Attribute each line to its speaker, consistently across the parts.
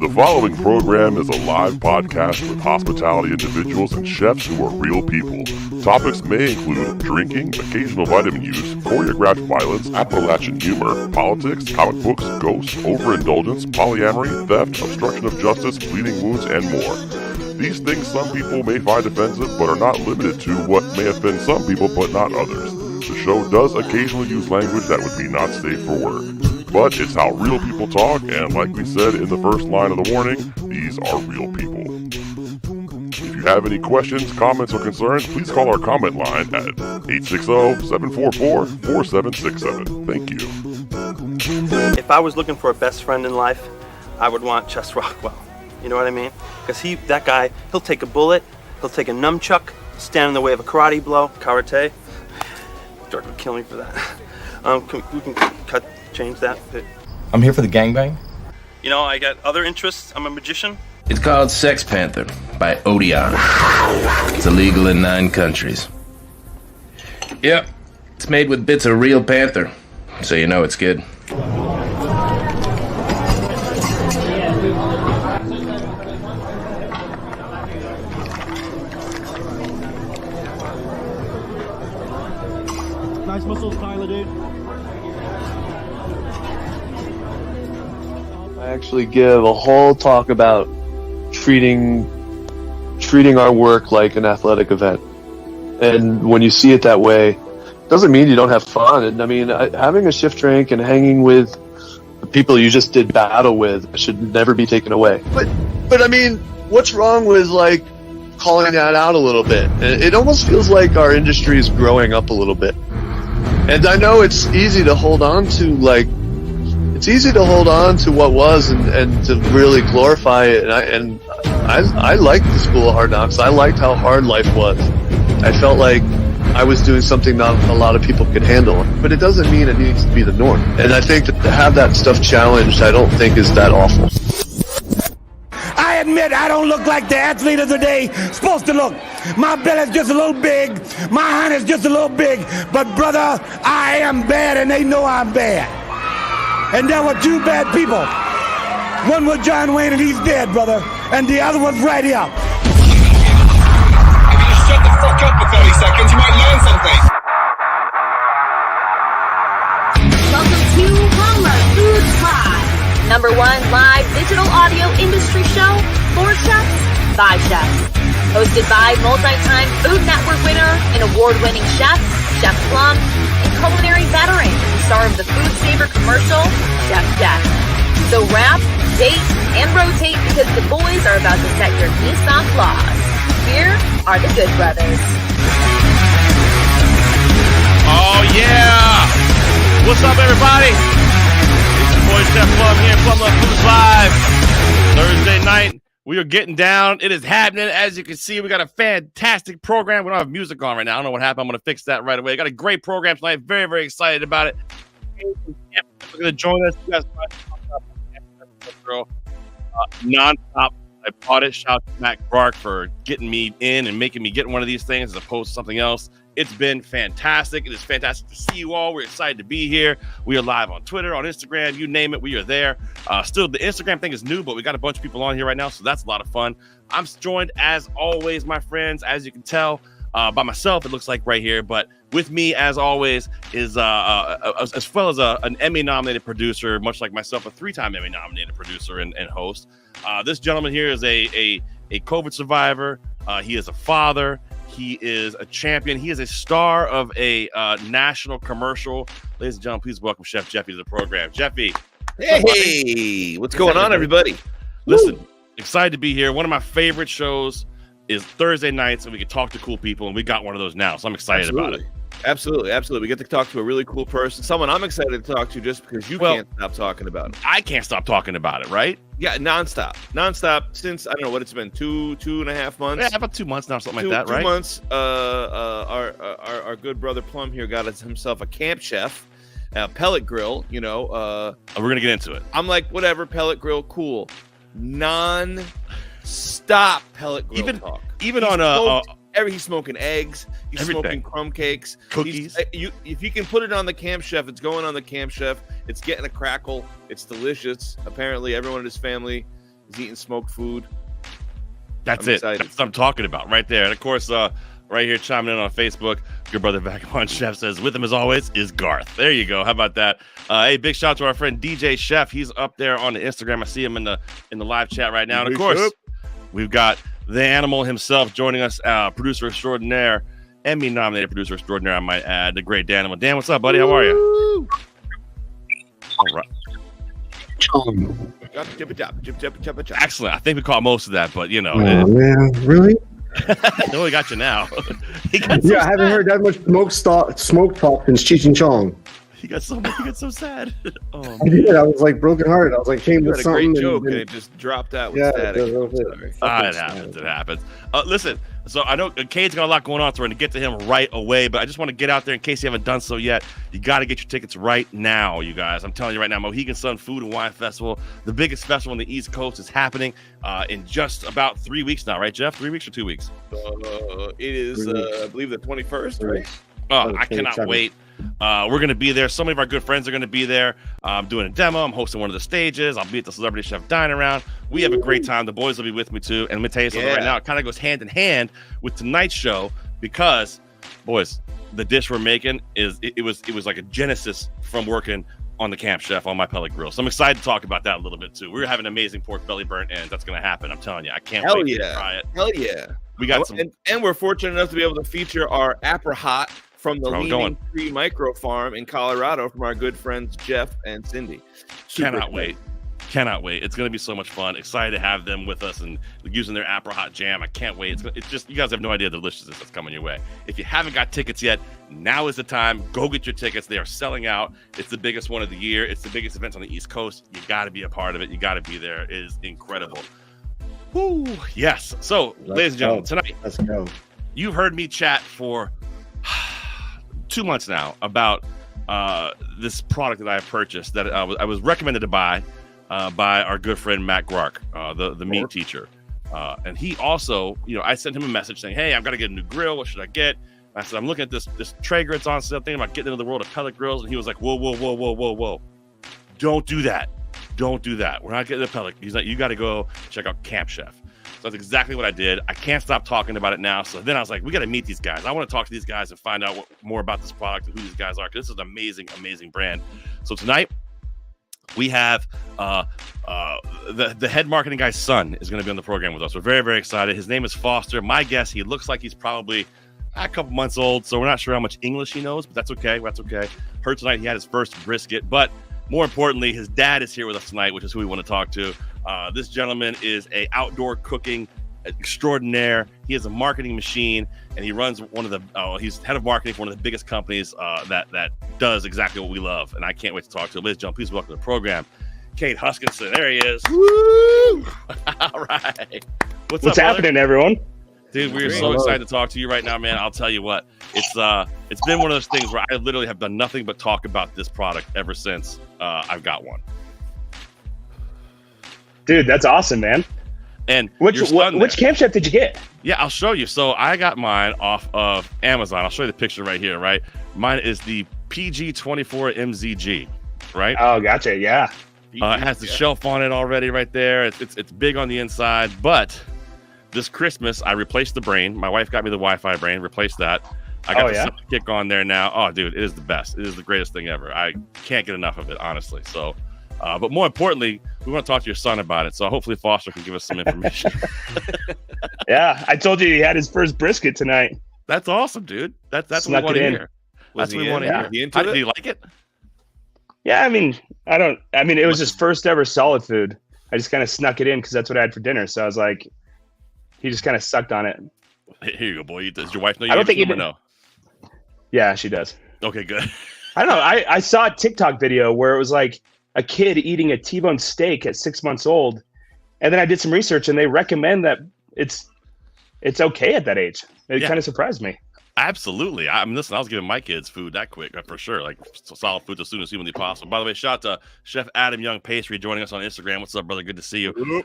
Speaker 1: The following program is a live podcast with hospitality individuals and chefs who are real people. Topics may include drinking, occasional vitamin use, choreographed violence, Appalachian humor, politics, comic books, ghosts, overindulgence, polyamory, theft, obstruction of justice, bleeding wounds, and more. These things some people may find offensive, but are not limited to what may offend some people but not others. The show does occasionally use language that would be not safe for work. But it's how real people talk, and like we said in the first line of the warning, these are real people. If you have any questions, comments, or concerns, please call our comment line at 860-744-4767. Thank you.
Speaker 2: If I was looking for a best friend in life, I would want Chess Rockwell. You know what I mean? Because that guy, he'll take a bullet, he'll take a nunchuck, stand in the way of a karate blow, karate. Dirk would kill me for that. We can change that.
Speaker 3: I'm here for the gangbang.
Speaker 2: You know, I got other interests. I'm a magician.
Speaker 4: It's called Sex Panther by Odeon. It's illegal in 9 countries. Yep, it's made with bits of real panther, so you know it's good.
Speaker 5: Nice muscles, Tyler, dude.
Speaker 6: I actually give a whole talk about treating our work like an athletic event. And when you see it that way, doesn't mean you don't have fun. And I mean, having a shift drink and hanging with the people you just did battle with should never be taken away. But I mean, what's wrong with like calling that out a little bit? It almost feels like our industry is growing up a little bit. And I know it's easy to hold on to what was and to really glorify it. And I liked the School of Hard Knocks. I liked how hard life was. I felt like I was doing something not a lot of people could handle. But it doesn't mean it needs to be the norm. And I think that to have that stuff challenged, I don't think is that awful.
Speaker 7: I admit I don't look like the athlete of the day supposed to look. My belly's just a little big, my hand is just a little big, but brother, I am bad and they know I'm bad. And there were 2 bad people. One was John Wayne and he's dead, brother, and the other one's right here.
Speaker 8: If you just shut the fuck up for 30 seconds, you might learn something.
Speaker 9: Welcome to Plumluvfoods Live, #1 live digital audio industry show for chefs by chefs. Hosted by multi-time Food Network winner and award-winning chef, Chef Plum, and culinary veteran, star of the Food Saver commercial, Chef Jeff. So wrap, date, and rotate because the boys are about to set your Nissan flaws. Here are the Good Brothers.
Speaker 10: Oh yeah! What's up, everybody? It's your boy Chef Plum here, Plumluvfoods Live. Thursday night, we are getting down. It is happening. As you can see, we got a fantastic program. We don't have music on right now. I don't know what happened. I'm going to fix that right away. Got a great program tonight. Very, very excited about it. We're going to join us. You guys girl, non-stop. I bought it. Shout out to Matt Clark for getting me in and making me get one of these things as opposed to something else. It's been fantastic. It is fantastic to see you all. We're excited to be here. We are live on Twitter, on Instagram, you name it. We are there. Still, the Instagram thing is new, but we got a bunch of people on here right now, so that's a lot of fun. I'm joined, as always, my friends, as you can tell, by myself, it looks like right here. But with me, as always, is as well as an Emmy-nominated producer, much like myself, a 3-time Emmy-nominated producer and host. This gentleman here is a COVID survivor. He is a father. He is a champion. He is a star of a national commercial. Ladies and gentlemen, please welcome Chef Jeffy to the program. Jeffy.
Speaker 11: Hey, what's going on, everybody?
Speaker 10: Listen, excited to be here. One of my favorite shows is Thursday nights, and we can talk to cool people, and we got one of those now, so I'm excited about it.
Speaker 11: Absolutely. We get to talk to a really cool person, someone I'm excited to talk to just because you can't stop talking about it.
Speaker 10: I can't stop talking about it, right?
Speaker 11: Yeah, nonstop since, I don't know what it's been, 2.5 months.
Speaker 10: Yeah, about 2 months now, something like that, right?
Speaker 11: 2 months. Our good brother Plum here got himself a camp chef, pellet grill. You know,
Speaker 10: we're gonna get into it.
Speaker 11: I'm like, whatever, pellet grill, cool. Non-stop pellet grill talk.
Speaker 10: Even on
Speaker 11: he's smoking eggs. He's smoking crumb cakes,
Speaker 10: cookies.
Speaker 11: If you can put it on the Camp Chef, it's going on the Camp Chef. It's getting a crackle. It's delicious. Apparently, everyone in his family He's eating smoked food.
Speaker 10: That's
Speaker 11: I'm
Speaker 10: it.
Speaker 11: excited.
Speaker 10: That's what I'm talking about right there. And of course, right here chiming in on Facebook, your brother Vagabond Chef says, with him as always is Garth. There you go. How about that? Hey, big shout out to our friend DJ Chef. He's up there on the Instagram. I see him in the live chat right now. And of course, we've got the animal himself joining us, producer extraordinaire, Emmy-nominated producer extraordinaire, I might add, the great Danimal. Dan, what's up, buddy? How are you? All right. Excellent. I think we caught most of that, but you know.
Speaker 5: Man, really?
Speaker 10: No, he got you now.
Speaker 5: I haven't heard that much smoke talk since Cheech and Chong.
Speaker 10: He got so sad. Oh, man.
Speaker 5: I did. I was like brokenhearted. I was like, came with
Speaker 11: a
Speaker 5: something.
Speaker 11: great joke, and it just dropped out with static.
Speaker 10: It happens. It happens. Listen, so I know Cade's got a lot going on, so we're going to get to him right away, but I just want to get out there in case you haven't done so yet. You got to get your tickets right now, you guys. I'm telling you right now, Mohegan Sun Food and Wine Festival, the biggest festival on the East Coast, is happening in just about 3 weeks now, right, Jeff? 3 weeks or 2 weeks?
Speaker 11: It is, I believe, the 21st, right?
Speaker 10: Oh, I cannot wait. We're going to be there. So many of our good friends are going to be there. I'm doing a demo. I'm hosting one of the stages. I'll be at the Celebrity Chef Dine Around. We have a great time. The boys will be with me too. And let me tell you something right now. It kind of goes hand in hand with tonight's show because, boys, the dish we're making it was like a genesis from working on the Camp Chef on my pellet grill. So I'm excited to talk about that a little bit too. We're having amazing pork belly burnt, and that's going to happen. I'm telling you, I can't wait to try it.
Speaker 11: Hell yeah!
Speaker 10: We got some,
Speaker 11: and we're fortunate enough to be able to feature our apricot from the Leaning Tree Micro Farm in Colorado from our good friends Jeff and Cindy.
Speaker 10: Cannot wait. It's going to be so much fun. Excited to have them with us and using their apricot jam. I can't wait. It's just, you guys have no idea the deliciousness that's coming your way. If you haven't got tickets yet, now is the time. Go get your tickets. They are selling out. It's the biggest one of the year. It's the biggest event on the East Coast. You got to be a part of it. You got to be there. It is incredible. Woo! Yes. So, ladies and gentlemen, tonight,
Speaker 5: let's go.
Speaker 10: You've heard me chat for 2 months now about this product that I have purchased that I was recommended to buy by our good friend Matt Glark, the meat teacher. And he also, I sent him a message saying, hey, I've got to get a new grill. What should I get? And I said, I'm looking at this Traeger. It's on sale, thinking about getting into the world of pellet grills. And he was like, whoa. Don't do that. We're not getting a pellet. He's like, you got to go check out Camp Chef. So that's exactly what I did. I can't stop talking about it now. So then I was like, we got to meet these guys. I want to talk to these guys and find out more about this product and who these guys are. Because this is an amazing brand. So tonight we have the head marketing guy's son is going to be on the program with us. We're very excited. His name is Foster. My guess, he looks like he's probably a couple months old. So we're not sure how much English he knows, but that's okay. Heard tonight he had his first brisket. But more importantly, his dad is here with us tonight, which is who we want to talk to. This gentleman is a outdoor cooking extraordinaire. He is a marketing machine, and he runs he's head of marketing for one of the biggest companies that does exactly what we love. And I can't wait to talk to him. Ladies and gentlemen, please welcome to the program, Cade Huskinson. There he is. Woo! All right. What's
Speaker 12: happening, everyone?
Speaker 10: Dude, we're so excited to talk to you right now, man. I'll tell you what, it's been one of those things where I literally have done nothing but talk about this product ever since I've got one.
Speaker 12: Dude, that's awesome, man.
Speaker 10: And
Speaker 12: which Camp Chef did you get?
Speaker 10: Yeah, I'll show you. So I got mine off of Amazon. I'll show you the picture right here, right? Mine is the PG24 MZG, right?
Speaker 12: Oh, gotcha. Yeah.
Speaker 10: It has the shelf on it already right there. It's big on the inside, but this Christmas I replaced the brain. My wife got me the Wi-Fi brain, replaced that. I got the kick on there now. Oh, dude, it is the best. It is the greatest thing ever. I can't get enough of it, honestly. So, but more importantly, we want to talk to your son about it. So hopefully Foster can give us some information.
Speaker 12: Yeah, I told you he had his first brisket tonight.
Speaker 10: That's awesome, dude. That's what we want to hear. That's what we want to hear. Did he like it?
Speaker 12: Yeah, I mean, it was his first ever solid food. I just kind of snuck it in because that's what I had for dinner. So I was like, he just kind of sucked on it.
Speaker 10: Here you go, boy. Does your wife know you?
Speaker 12: I don't think he
Speaker 10: did. No.
Speaker 12: Yeah, she does.
Speaker 10: Okay, good.
Speaker 12: I don't know. I saw a TikTok video where it was like a kid eating a T-bone steak at 6 months old, and then I did some research, and they recommend that it's okay at that age. It kind of surprised me.
Speaker 10: Absolutely. I mean, listen, I was giving my kids food that quick for sure, like solid food as soon as humanly possible. By the way, shout out to Chef Adam Young Pastry joining us on Instagram. What's up, brother? Good to see you.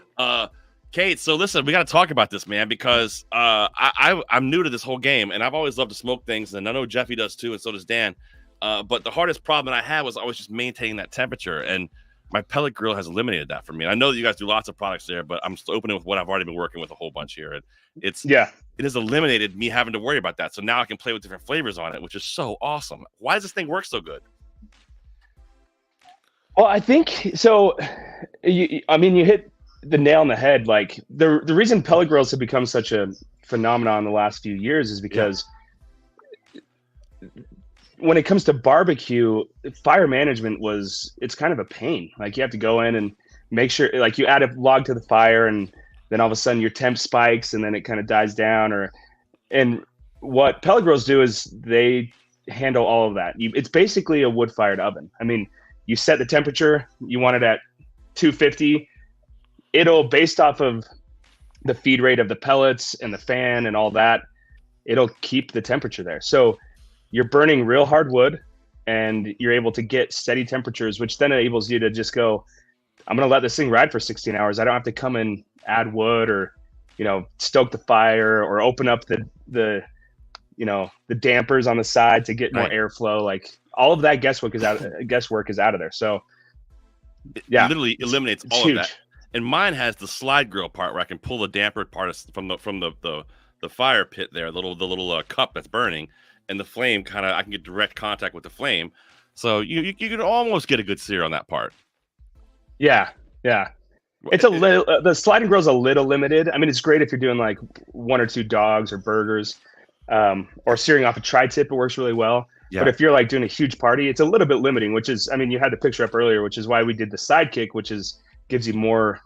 Speaker 10: Kate, so listen, we got to talk about this, man, because I'm new to this whole game, and I've always loved to smoke things, and I know Jeffy does too, and so does Dan. But the hardest problem that I had was always just maintaining that temperature. And my pellet grill has eliminated that for me. And I know that you guys do lots of products there, but I'm still opening with what I've already been working with a whole bunch here. And it has eliminated me having to worry about that. So now I can play with different flavors on it, which is so awesome. Why does this thing work so good?
Speaker 12: Well, I think so. You hit the nail on the head. Like the reason pellet grills have become such a phenomenon in the last few years is because when it comes to barbecue, fire management it's kind of a pain. Like you have to go in and make sure, like you add a log to the fire and then all of a sudden your temp spikes and then it kind of dies down. And what pellet grills do is they handle all of that. It's basically a wood-fired oven. I mean, you set the temperature, you want it at 250. It'll, based off of the feed rate of the pellets and the fan and all that, it'll keep the temperature there. So you're burning real hard wood and you're able to get steady temperatures, which then enables you to just go, I'm going to let this thing ride for 16 hours. I don't have to come and add wood or, stoke the fire or open up the dampers on the side to get more airflow. Like all of that guesswork is out of there. So
Speaker 10: it literally eliminates all of that. And mine has the slide grill part where I can pull the damper part from the fire pit there, the little cup that's burning, and the flame I can get direct contact with the flame. So you could almost get a good sear on that part.
Speaker 12: Yeah. It's a little, the sliding grill's a little limited. I mean, it's great if you're doing like 1 or 2 dogs or burgers, or searing off a tri-tip. It works really well. Yeah. But if you're like doing a huge party, it's a little bit limiting, which is, I mean, you had the picture up earlier, which is why we did the sidekick, which gives you more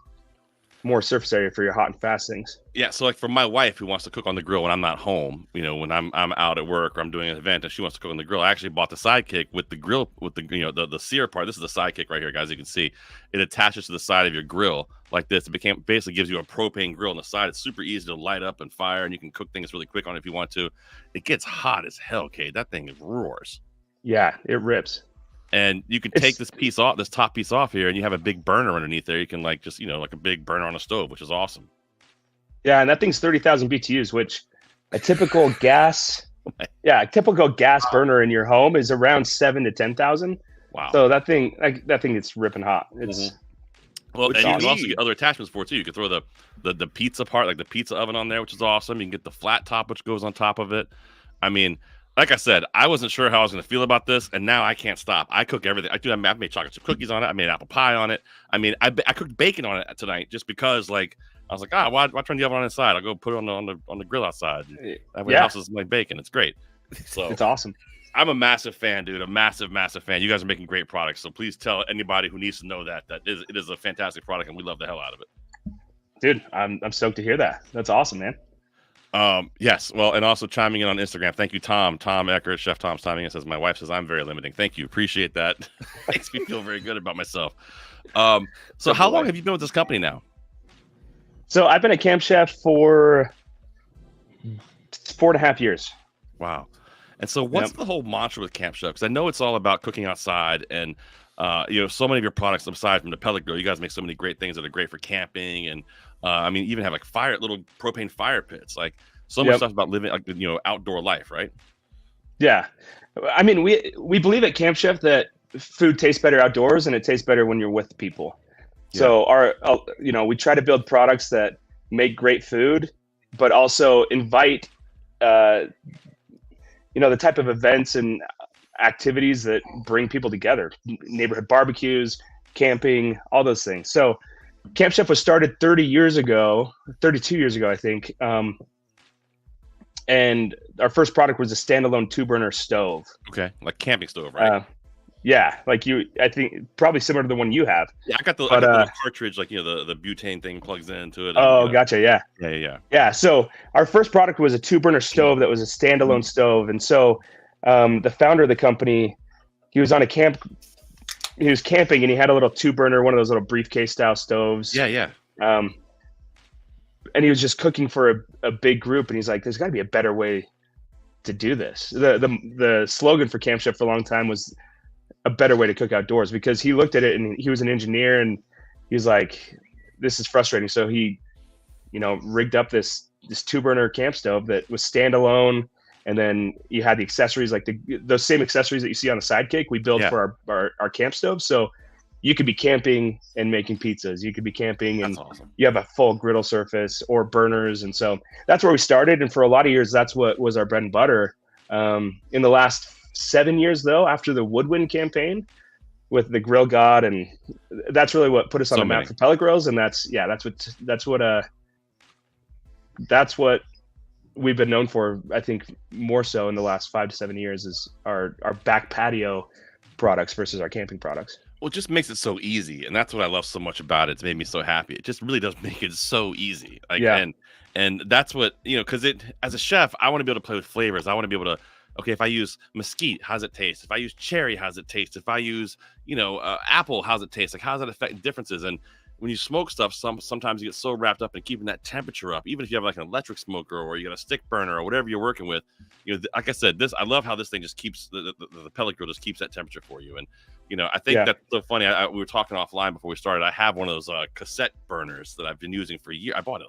Speaker 12: surface area for your hot and fast things.
Speaker 10: Yeah, so like for my wife who wants to cook on the grill when I'm not home, when I'm out at work or I'm doing an event and she wants to cook on the grill, I actually bought the sidekick with the grill with the sear part. This is the sidekick right here, guys. You can see it attaches to the side of your grill like this. It basically gives you a propane grill on the side. It's super easy to light up and fire, and you can cook things really quick on it if you want to. It gets hot as hell, Cade. That thing roars.
Speaker 12: Yeah, it rips.
Speaker 10: And you can take this top piece off here, and you have a big burner underneath there. You can like a big burner on a stove, which is awesome.
Speaker 12: Yeah, and that thing's 30,000 BTUs, which a typical gas burner in your home is around 7,000 to 10,000.
Speaker 10: Wow!
Speaker 12: So that thing is ripping hot. It's
Speaker 10: well, and you can also get other attachments for it too. You can throw the pizza part, like the pizza oven, on there, which is awesome. You can get the flat top, which goes on top of it. I mean, like I said, I wasn't sure how I was going to feel about this, and now I can't stop. I cook everything. I made chocolate chip cookies on it. I made apple pie on it. I mean, I cooked bacon on it tonight just because, like, I was like, why turn the oven on inside? I'll go put it on the grill outside. That way the house is like bacon. It's great. So
Speaker 12: it's awesome.
Speaker 10: I'm a massive fan, dude. A massive, massive fan. You guys are making great products, so please tell anybody who needs to know that it is a fantastic product, and we love the hell out of it.
Speaker 12: Dude, I'm stoked to hear that. That's awesome, man.
Speaker 10: Yes. Well, and also chiming in on Instagram. Thank you, Tom Eckert, Chef Tom's chiming in, says, my wife says I'm very limiting. Thank you. Appreciate that. Makes me feel very good about myself. So how long have you been with this company now?
Speaker 12: So I've been a camp chef for 4.5 years.
Speaker 10: Wow. And so what's the whole mantra with Camp Chef? Because I know it's all about cooking outside, and so many of your products, aside from the pellet grill, you guys make so many great things that are great for camping, and I mean, even have like little propane fire pits, like so much stuff about living like outdoor life, right? Yeah,
Speaker 12: I mean, we believe at Camp Chef that food tastes better outdoors, and it tastes better when you're with people. Yeah. So we try to build products that make great food, but also invite the type of events and activities that bring people together, neighborhood barbecues, camping, all those things. So Camp Chef was started 32 years ago, I think. And our first product was a standalone 2-burner stove.
Speaker 10: Okay. Like camping stove, right?
Speaker 12: Yeah. Like I think probably similar to the one you have.
Speaker 10: Yeah. I got the little cartridge, like, the butane thing plugs into it.
Speaker 12: Oh, gotcha. Yeah.
Speaker 10: Yeah.
Speaker 12: So our first product was a 2-burner stove that was a standalone stove. And so the founder of the company, he was camping, and he had a little 2-burner, one of those little briefcase style stoves.
Speaker 10: Yeah.
Speaker 12: And he was just cooking for a big group, and he's like, there's got to be a better way to do this. The slogan for Camp Chef for a long time was a better way to cook outdoors, because he looked at it, and he was an engineer, and he was like, this is frustrating. So he, rigged up this 2-burner camp stove that was standalone. And then you had the accessories, like those same accessories that you see on the sidekick we build for our camp stove. So you could be camping and making pizzas. You could be camping and
Speaker 10: awesome.
Speaker 12: You have a full griddle surface or burners. And so that's where we started. And for a lot of years, that's what was our bread and butter. In the last 7 years, though, after the Woodwind campaign with the Grill God, and that's really what put us on the map for pellet grills. And that's what we've been known for, I think, more so in the last 5 to 7 years, is our back patio products versus our camping products.
Speaker 10: Well, it just makes it so easy, and that's what I love so much about it. It's made me so happy. It just really does make it so easy. And that's what, because as a chef, I want to be able to play with flavors. I want to be able to, okay, if I use mesquite, how's it taste? If I use cherry, how's it taste? If I use, apple, how's it taste? Like, how's that affect differences? And when you smoke stuff, sometimes you get so wrapped up in keeping that temperature up. Even if you have like an electric smoker or you got a stick burner or whatever you're working with, like I said, I love how this thing just keeps the pellet grill just keeps that temperature for you. And I think that's so funny. We were talking offline before we started. I have one of those cassette burners that I've been using for years. I bought it,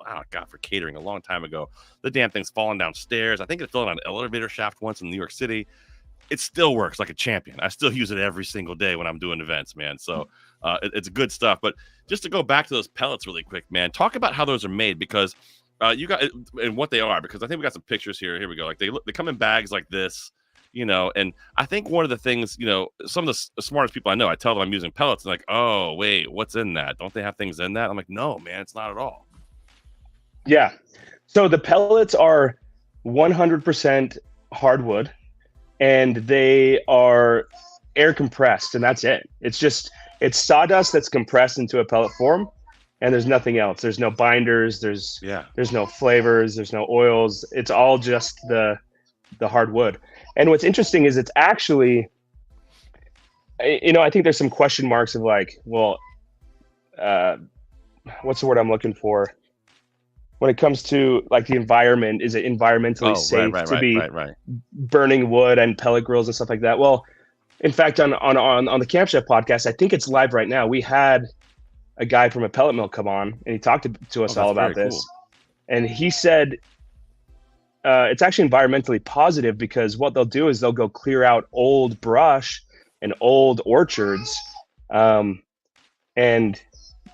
Speaker 10: for catering a long time ago. The damn thing's fallen downstairs. I think it fell on an elevator shaft once in New York City. It still works like a champion. I still use it every single day when I'm doing events, man. So it's good stuff. But just to go back to those pellets really quick, man, talk about how those are made, because you got and what they are, because I think we got some pictures here. Here we go. Like they come in bags like this, and I think one of the things, some of the smartest people I know, I tell them I'm using pellets and like, oh, wait, what's in that? Don't they have things in that? I'm like, no, man, it's not at all.
Speaker 12: Yeah. So the pellets are 100% hardwood, and they are air compressed, and that's it. It's sawdust that's compressed into a pellet form, and there's nothing else. There's no binders. There's no flavors. There's no oils. It's all just the hardwood. And what's interesting is it's actually, I think there's some question marks of like, well, what's the word I'm looking for? When it comes to like the environment, is it environmentally safe to be burning wood and pellet grills and stuff like that? Well, in fact, on the Camp Chef podcast, I think it's live right now. We had a guy from a pellet mill come on, and he talked to us all about this. Cool. And he said it's actually environmentally positive, because what they'll do is they'll go clear out old brush and old orchards and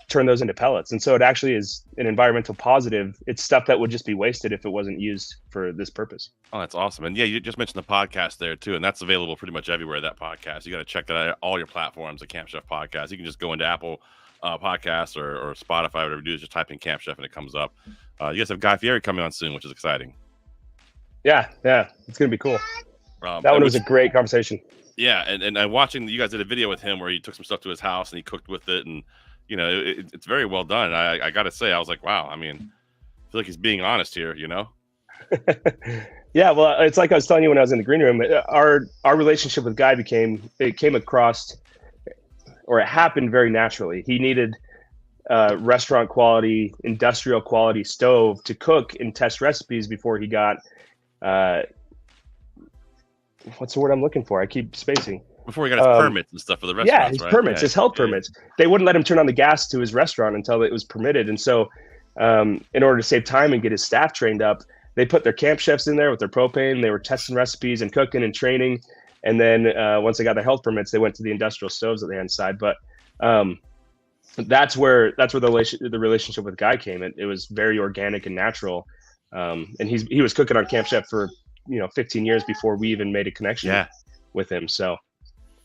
Speaker 12: turn those into pellets. And so it actually is an environmental positive. It's stuff that would just be wasted if it wasn't used for this purpose.
Speaker 10: Oh, that's awesome. And yeah, you just mentioned the podcast there too, and that's available pretty much everywhere, that podcast. You got to check that out, all your platforms, the Camp Chef podcast. You can just go into Apple Podcasts or Spotify, whatever you do, just type in Camp Chef and it comes up. You guys have Guy Fieri coming on soon, which is exciting.
Speaker 12: Yeah, it's going to be cool. That one was a great conversation.
Speaker 10: Yeah, and watching, you guys did a video with him where he took some stuff to his house and he cooked with it, and it's very well done. I got to say, I was like, wow. I mean, I feel like he's being honest here,
Speaker 12: Yeah, well, it's like I was telling you when I was in the green room. Our relationship with Guy came across, or it happened very naturally. He needed restaurant quality, industrial quality stove to cook and test recipes before he got what's the word I'm looking for? I keep spacing.
Speaker 10: Before he got his permits and stuff for the restaurants,
Speaker 12: yeah, his permits, his health permits. They wouldn't let him turn on the gas to his restaurant until it was permitted. And so in order to save time and get his staff trained up, they put their camp chefs in there with their propane. They were testing recipes and cooking and training. And then once they got their health permits, they went to the industrial stoves that they had inside. But that's where the relationship with Guy came. It was very organic and natural. And he was cooking on Camp Chef for 15 years before we even made a connection with him. So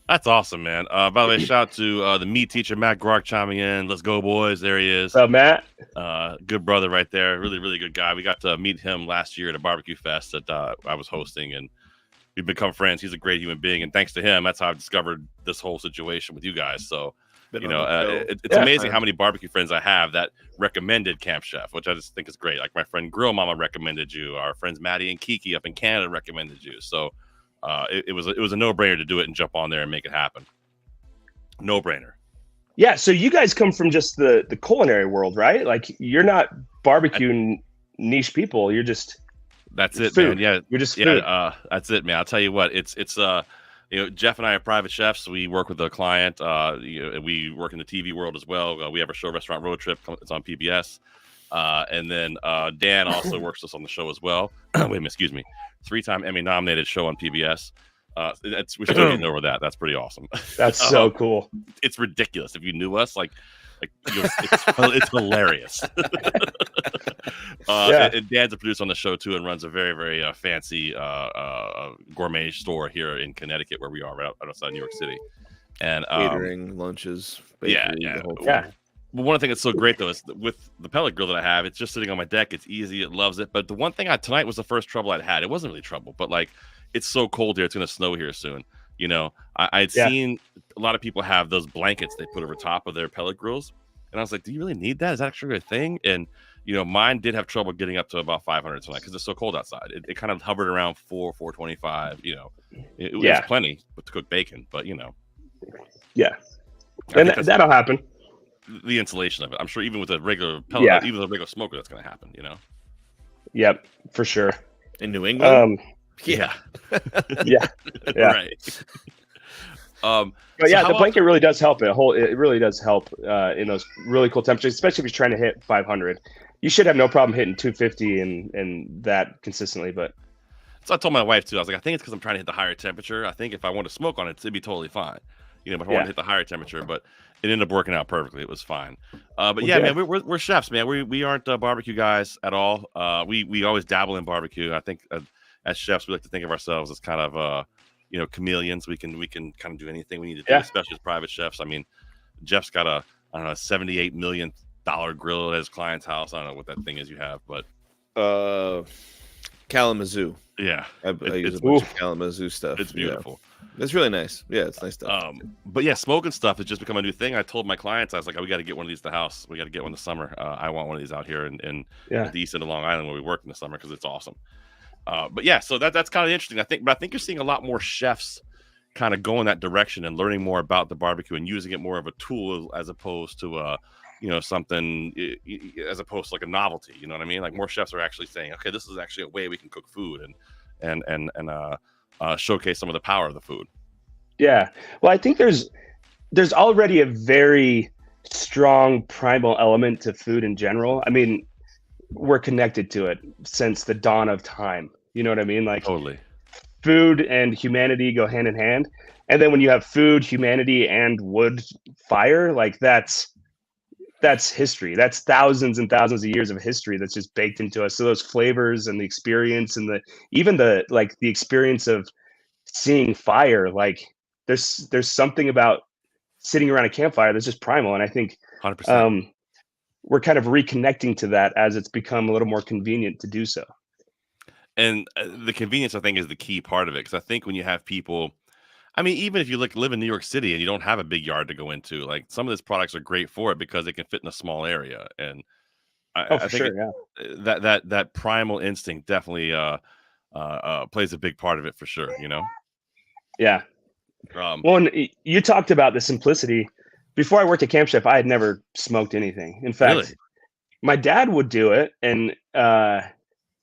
Speaker 10: that's awesome, man. By the way, shout out to the meat teacher Matt Grark chiming in. Let's go, boys! There he is.
Speaker 12: What's up, Matt?
Speaker 10: Good brother right there. Really, really good guy. We got to meet him last year at a barbecue fest that I was hosting, and we've become friends. He's a great human being, and thanks to him, that's how I discovered this whole situation with you guys. So, it's amazing how many barbecue friends I have that recommended Camp Chef, which I just think is great. Like my friend Grill Mama recommended you. Our friends Maddie and Kiki up in Canada recommended you. So it was a no-brainer to do it and jump on there and make it happen. No-brainer.
Speaker 12: Yeah, so you guys come from just the culinary world, right? Like you're not barbecue niche people. You're just
Speaker 10: that's it,
Speaker 12: food.
Speaker 10: Man. Yeah,
Speaker 12: you're just food.
Speaker 10: That's it, man. I'll tell you what. It's Jeff and I are private chefs. We work with a client. We work in the TV world as well. We have a show, Restaurant Road Trip. It's on PBS. And then Dan also works with us on the show as well. Wait a minute, excuse me. 3-time Emmy nominated show on PBS. We're still getting over that. That's pretty awesome.
Speaker 12: That's so cool.
Speaker 10: It's ridiculous. If you knew us, it's hilarious. And Dan's a producer on the show too, and runs a very, very fancy gourmet store here in Connecticut, where we are, right outside New York City. And
Speaker 11: catering, lunches, bakery,
Speaker 10: yeah.
Speaker 11: But
Speaker 10: one thing that's so great though is with the pellet grill that I have, it's just sitting on my deck. It's easy. It loves it. But the one thing tonight was the first trouble I'd had. It wasn't really trouble, but like it's so cold here. It's going to snow here soon. You know, I'd seen a lot of people have those blankets they put over top of their pellet grills. And I was like, do you really need that? Is that actually a thing? And, you know, mine did have trouble getting up to about 500 tonight because it's so cold outside. It kind of hovered around 425, you know. It was plenty to cook bacon, but, you know.
Speaker 12: Yeah. And that'll happen.
Speaker 10: The insulation of it. I'm sure even with a regular pellet, even with a regular smoker, that's going to happen, you know.
Speaker 12: Yep, for sure.
Speaker 11: In New England?
Speaker 10: Yeah.
Speaker 12: Yeah.
Speaker 10: Right.
Speaker 12: But yeah, the blanket really does help. It really does help in those really cool temperatures, especially if you're trying to hit 500. You should have no problem hitting 250 and that consistently. But
Speaker 10: so I told my wife too. I was like, I think it's because I'm trying to hit the higher temperature. I think if I want to smoke on it, it'd be totally fine. You know, but I want to hit the higher temperature. But it ended up working out perfectly. It was fine. But yeah, man, we're chefs, man. We aren't barbecue guys at all. We always dabble in barbecue. I think as chefs, we like to think of ourselves as kind of you know, chameleons. We can kind of do anything we need to do, especially as private chefs. I mean, Jeff's got a $78 million grill at his client's house. I don't know what that thing is you have, but
Speaker 11: Kalamazoo.
Speaker 10: Yeah,
Speaker 11: I use a bunch of Kalamazoo stuff.
Speaker 10: It's beautiful.
Speaker 11: Yeah. It's really nice. Yeah, it's nice stuff.
Speaker 10: But yeah, smoking stuff has just become a new thing. I told my clients, I was like, we got to get one of these to the house. We got to get one this summer. I want one of these out here in the east end of Long Island where we work in the summer because it's awesome. But yeah, so that's kind of interesting. I think you're seeing a lot more chefs kind of go in that direction and learning more about the barbecue and using it more of a tool as opposed to you know, something as opposed to like a novelty. You know what I mean? Like more chefs are actually saying, okay, this is actually a way we can cook food and showcase some of the power of the food.
Speaker 12: Yeah, well, I think there's already a very strong primal element to food in general. I mean, we're connected to it since the dawn of time. You know what I mean? Like
Speaker 10: totally.
Speaker 12: Food and humanity go hand in hand. And then when you have food, humanity, and wood, fire, like that's history. That's thousands and thousands of years of history that's just baked into us. So those flavors and the experience and even the experience of seeing fire, like there's something about sitting around a campfire that's just primal. And I think
Speaker 10: 100%.
Speaker 12: We're kind of reconnecting to that as it's become a little more convenient to do so.
Speaker 10: And the convenience, I think, is the key part of it. Because I think when you have people, I mean, even if you live in New York City and you don't have a big yard to go into, like some of these products are great for it because they can fit in a small area. And I think that primal instinct definitely plays a big part of it for sure. You know?
Speaker 12: Yeah. Well, you talked about the simplicity. Before I worked at Camp Chef, I had never smoked anything. In fact, my dad would do it, and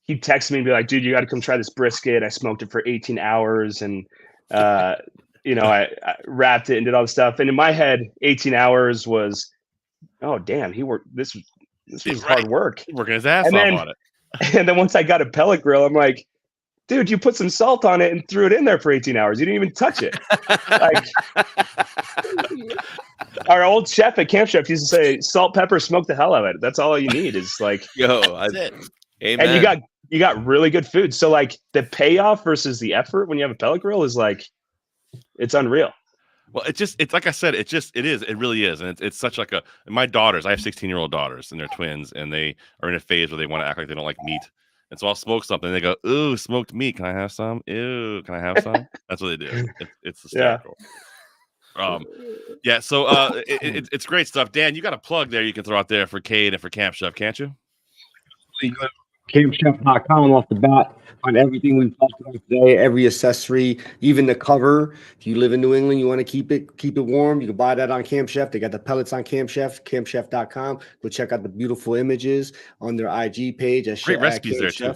Speaker 12: he'd text me and be like, dude, you got to come try this brisket. I smoked it for 18 hours, and you know, I wrapped it and did all the stuff. And in my head, 18 hours was, oh, damn, he worked. This was hard work.
Speaker 10: He's working his ass off on it.
Speaker 12: And then once I got a pellet grill, I'm like, dude, you put some salt on it and threw it in there for 18 hours. You didn't even touch it. Like, our old chef at Camp Chef used to say, salt, pepper, smoke the hell out of it. That's all you need is like,
Speaker 11: Amen.
Speaker 12: And you got really good food. So like the payoff versus the effort when you have a pellet grill is like, it's unreal.
Speaker 10: Well, it's like I said, it really is. And it's such like my daughters, I have 16-year-old daughters and they're twins and they are in a phase where they want to act like they don't like meat. And so I'll smoke something. And they go, ooh, smoked meat. Can I have some? Ew, can I have some? That's what they do. It's hysterical. Yeah. So it's great stuff. Dan, you got a plug there you can throw out there for Cade and for Camp Chef, can't you?
Speaker 5: CampChef.com off the bat on everything we've talked about today, every accessory, even the cover. If you live in New England, you want to keep it warm, you can buy that on Camp Chef. They got the pellets on Camp Chef, campchef.com. Go check out the beautiful images on their IG page.
Speaker 10: Great recipes there too.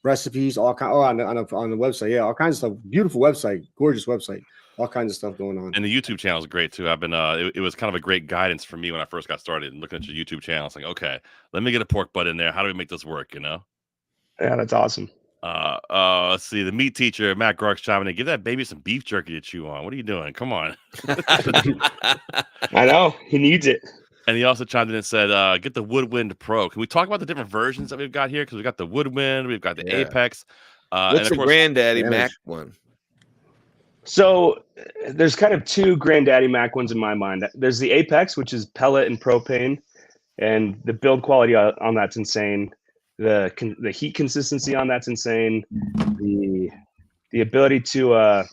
Speaker 5: Recipes, all kinds. On the website, yeah, all kinds of stuff. Beautiful website, gorgeous website. All kinds of stuff going on.
Speaker 10: And the YouTube channel is great too. I've been it was kind of a great guidance for me when I first got started and looking at your YouTube channel. It's like, okay, let me get a pork butt in there. How do we make this work? You know?
Speaker 12: Yeah, that's awesome.
Speaker 10: Let's see. The meat teacher, Matt Gark's chiming in. Give that baby some beef jerky to chew on. What are you doing? Come on.
Speaker 12: I know. He needs it.
Speaker 10: And he also chimed in and said, get the Woodwind Pro. Can we talk about the different versions that we've got here? Because we've got the Woodwind, we've got the Apex.
Speaker 11: What's
Speaker 10: and
Speaker 11: the Granddaddy Mac one?
Speaker 12: So there's kind of two Granddaddy Mac ones in my mind. There's the Apex, which is pellet and propane, and the build quality on that's insane. The heat consistency on that's insane. The ability to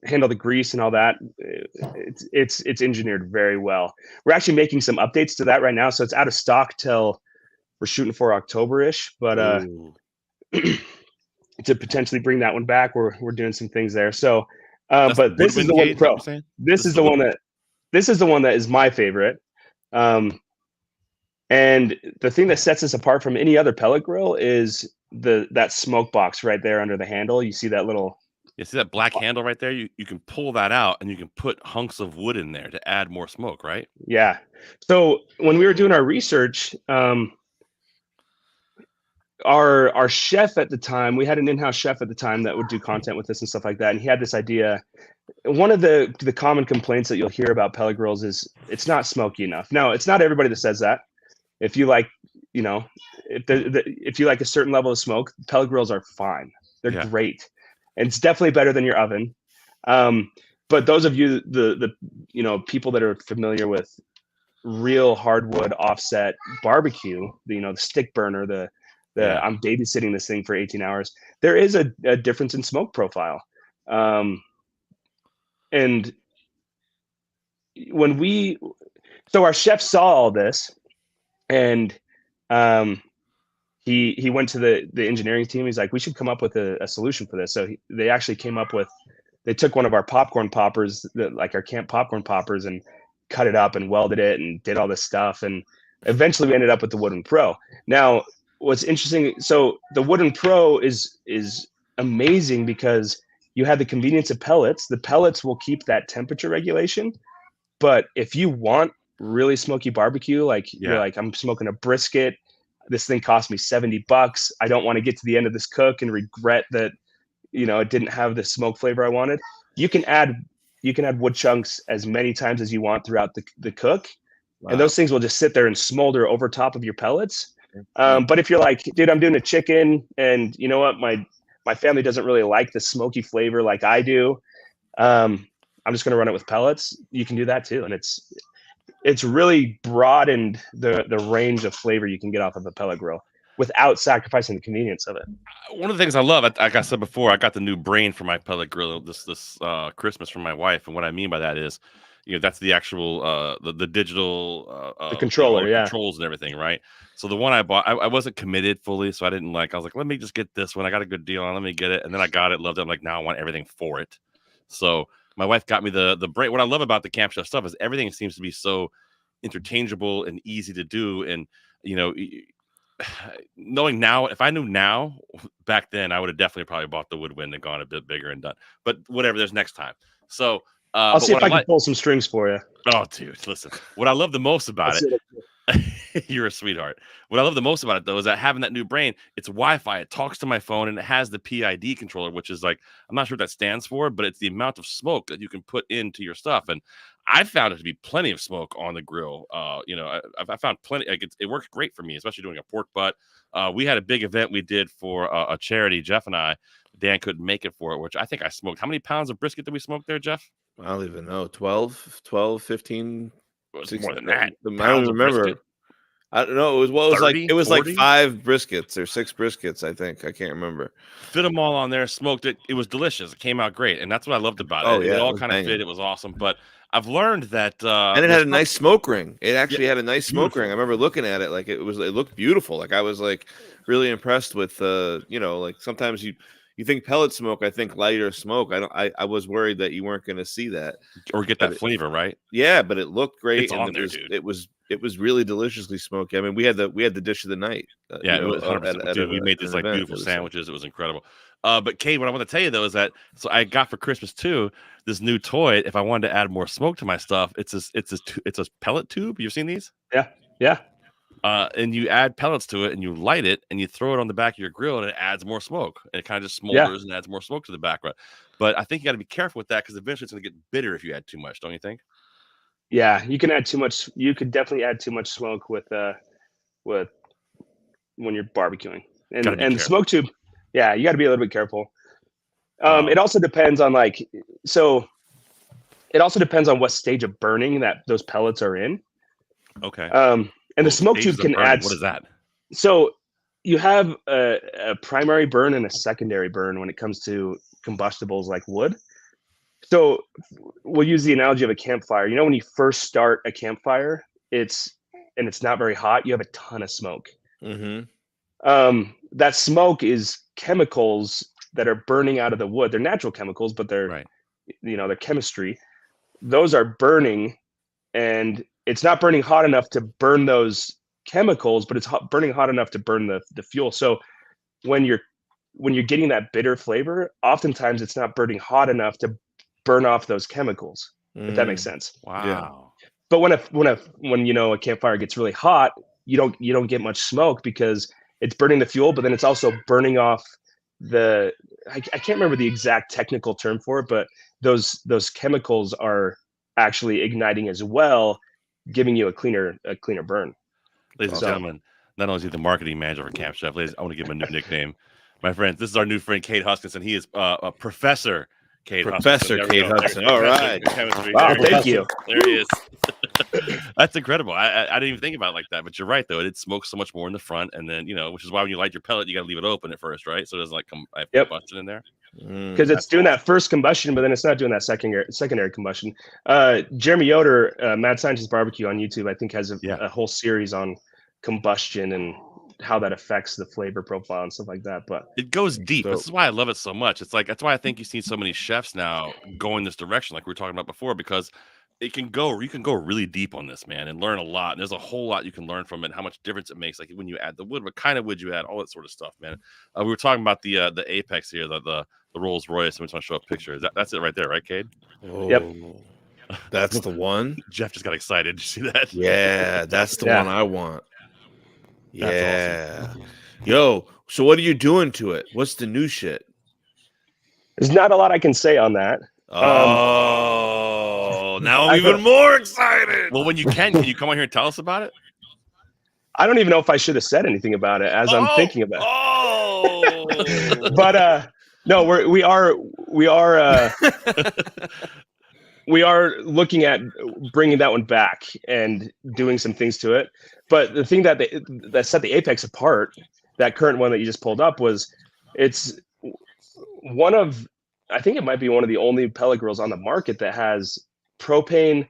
Speaker 12: handle the grease and all that, it's engineered very well. We're actually making some updates to that right now, so it's out of stock till we're shooting for October-ish. But to potentially bring that one back, we're doing some things there. So, but this is the one Pro. This is the one that is my favorite. And the thing that sets us apart from any other pellet grill is that smoke box right there under the handle. You see that little.
Speaker 10: You see that black handle right there? You can pull that out and you can put hunks of wood in there to add more smoke, right?
Speaker 12: Yeah. So when we were doing our research, our chef at the time, we had an in-house chef at the time that would do content with us and stuff like that. And he had this idea. One of the common complaints that you'll hear about pellet grills is it's not smoky enough. No, it's not everybody that says that. If you like, if you like a certain level of smoke, pellet grills are fine. They're great. And it's definitely better than your oven. But those of you, the people that are familiar with real hardwood offset barbecue, the stick burner, I'm babysitting this thing for 18 hours. There is a difference in smoke profile. And so our chef saw all this, and he went to the engineering team. He's like, we should come up with a solution for this. So they actually came up with, they took one of our popcorn poppers, like our camp popcorn poppers, and cut it up and welded it and did all this stuff. And eventually we ended up with the Woodwind Pro. Now, what's interesting, so the Woodwind Pro is amazing because you have the convenience of pellets. The pellets will keep that temperature regulation. But if you want really smoky barbecue, you're like, I'm smoking a brisket, this thing cost me $70. I don't want to get to the end of this cook and regret that, it didn't have the smoke flavor I wanted. You can add wood chunks as many times as you want throughout the cook. Wow. And those things will just sit there and smolder over top of your pellets. But if you're like, dude, I'm doing a chicken and you know what, my family doesn't really like the smoky flavor like I do. I'm just going to run it with pellets. You can do that too. And it's really broadened the range of flavor you can get off of a pellet grill without sacrificing the convenience of it.
Speaker 10: One of the things I love, like I said before, I got the new brain for my pellet grill this Christmas from my wife. And what I mean by that is, that's the actual the digital
Speaker 12: the controller,
Speaker 10: controls and everything, right? So the one I bought, I wasn't committed fully, so I didn't I was like, let me just get this one. I got a good deal on, let me get it. And then I got it, loved it. I'm like, now I want everything for it. So my wife got me the brain. What I love about the Camp Chef stuff is everything seems to be so interchangeable and easy to do. And knowing now, if I knew now back then, I would have definitely probably bought the Woodwind and gone a bit bigger and done. But whatever, there's next time. So
Speaker 12: I'll see if I can pull some strings for you.
Speaker 10: Oh, dude, listen. What I love the most about it, you're a sweetheart. What I love the most about it, though, is that having that new brain, it's Wi-Fi. It talks to my phone, and it has the PID controller, which is like, I'm not sure what that stands for, but it's the amount of smoke that you can put into your stuff. And I found it to be plenty of smoke on the grill. I found plenty. Like it works great for me, especially doing a pork butt. We had a big event we did for a charity, Jeff and I. Dan couldn't make it for it, which I think I smoked. How many pounds of brisket did we smoke there, Jeff?
Speaker 11: I don't even know. 12, 15.
Speaker 10: It was more than that.
Speaker 11: I don't remember. I don't know. It was like 5 briskets or 6 briskets, I think. I can't remember.
Speaker 10: Fit them all on there, smoked it. It was delicious. It came out great. And that's what I loved about it. It all kind of fit. It was awesome. But I've learned that
Speaker 11: and it had a nice smoke ring. It actually had a nice smoke ring. I remember looking at it, it looked beautiful. Like I was really impressed with sometimes you think pellet smoke, I think lighter smoke. I was worried that you weren't going to see that
Speaker 10: or get that flavor, right?
Speaker 11: Yeah, but it looked great.
Speaker 10: It's on there, dude.
Speaker 11: It was really deliciously smoky. I mean, we had the dish of the night.
Speaker 10: It was 100%. Dude, we made these beautiful sandwiches. It was incredible. But Cade, what I want to tell you though is that I got for Christmas too this new toy. If I wanted to add more smoke to my stuff, it's a pellet tube. You've seen these?
Speaker 12: Yeah.
Speaker 10: and you add pellets to it, and you light it, and you throw it on the back of your grill, and it adds more smoke. And it kind of just smolders and adds more smoke to the background. But I think you got to be careful with that because eventually it's going to get bitter if you add too much. Don't you think?
Speaker 12: Yeah, you can add too much. You could definitely add too much smoke with when you're barbecuing, and the smoke tube. Yeah, you got to be a little bit careful. It also depends on it also depends on what stage of burning that those pellets are in.
Speaker 10: Okay.
Speaker 12: And the smoke tube can add.
Speaker 10: What is that?
Speaker 12: So you have a primary burn and a secondary burn when it comes to combustibles like wood. So we'll use the analogy of a campfire. You know, when you first start a campfire, it's not very hot. You have a ton of smoke.
Speaker 11: Mm-hmm.
Speaker 12: That smoke is chemicals that are burning out of the wood. They're natural chemicals, but they're they're chemistry. Those are burning, and it's not burning hot enough to burn those chemicals, but it's burning hot enough to burn the fuel. So when you're getting that bitter flavor, oftentimes it's not burning hot enough to burn off those chemicals. If that makes sense.
Speaker 10: Wow.
Speaker 12: Yeah. But when a campfire gets really hot, you don't get much smoke because it's burning the fuel, but then it's also burning off I can't remember the exact technical term for it, but those chemicals are actually igniting as well, giving you a cleaner burn.
Speaker 10: Ladies and gentlemen, not only is he the marketing manager for Camp Chef, ladies, I want to give him a new nickname. My friends, this is our new friend Cade Huskinson. He is a Professor Cade Huskinson.
Speaker 11: Cade Huskinson. All right.
Speaker 12: Wow, thank you.
Speaker 10: There he is. That's incredible. I didn't even think about it like that, but you're right though. It smokes so much more in the front, and then which is why when you light your pellet, you got to leave it open at first, right? So it doesn't combustion in there.
Speaker 12: Because it's doing that first combustion, but then it's not doing that secondary combustion. Jeremy Yoder, Mad Scientist Barbecue on YouTube, I think has a whole series on combustion and how that affects the flavor profile and stuff like that. But
Speaker 10: it goes deep. This is why I love it so much. It's that's why I think you see so many chefs now going this direction, like we were talking about before, because you can go really deep on this, man, and learn a lot. And there's a whole lot you can learn from it and how much difference it makes. Like when you add the wood, what kind of wood you add, all that sort of stuff, man. We were talking about the Apex here, the Rolls Royce. I'm just want to show a picture. That's it right there, right, Cade?
Speaker 11: Oh,
Speaker 12: yep.
Speaker 11: That's the one.
Speaker 10: Jeff just got excited. Did you see that?
Speaker 11: Yeah, that's the one I want.
Speaker 10: That's awesome.
Speaker 11: Yo, so what are you doing to it? What's the new shit?
Speaker 12: There's not a lot I can say on that.
Speaker 11: Now I'm even more excited.
Speaker 10: Well, when you can you come on here and tell us about it?
Speaker 12: I don't even know if I should have said anything about it as I'm thinking about it. But no, we are we are looking at bringing that one back and doing some things to it. But the thing that set the Apex apart, that current one that you just pulled up, was it's one of, I think it might be one of the only pellet grills on the market that has propane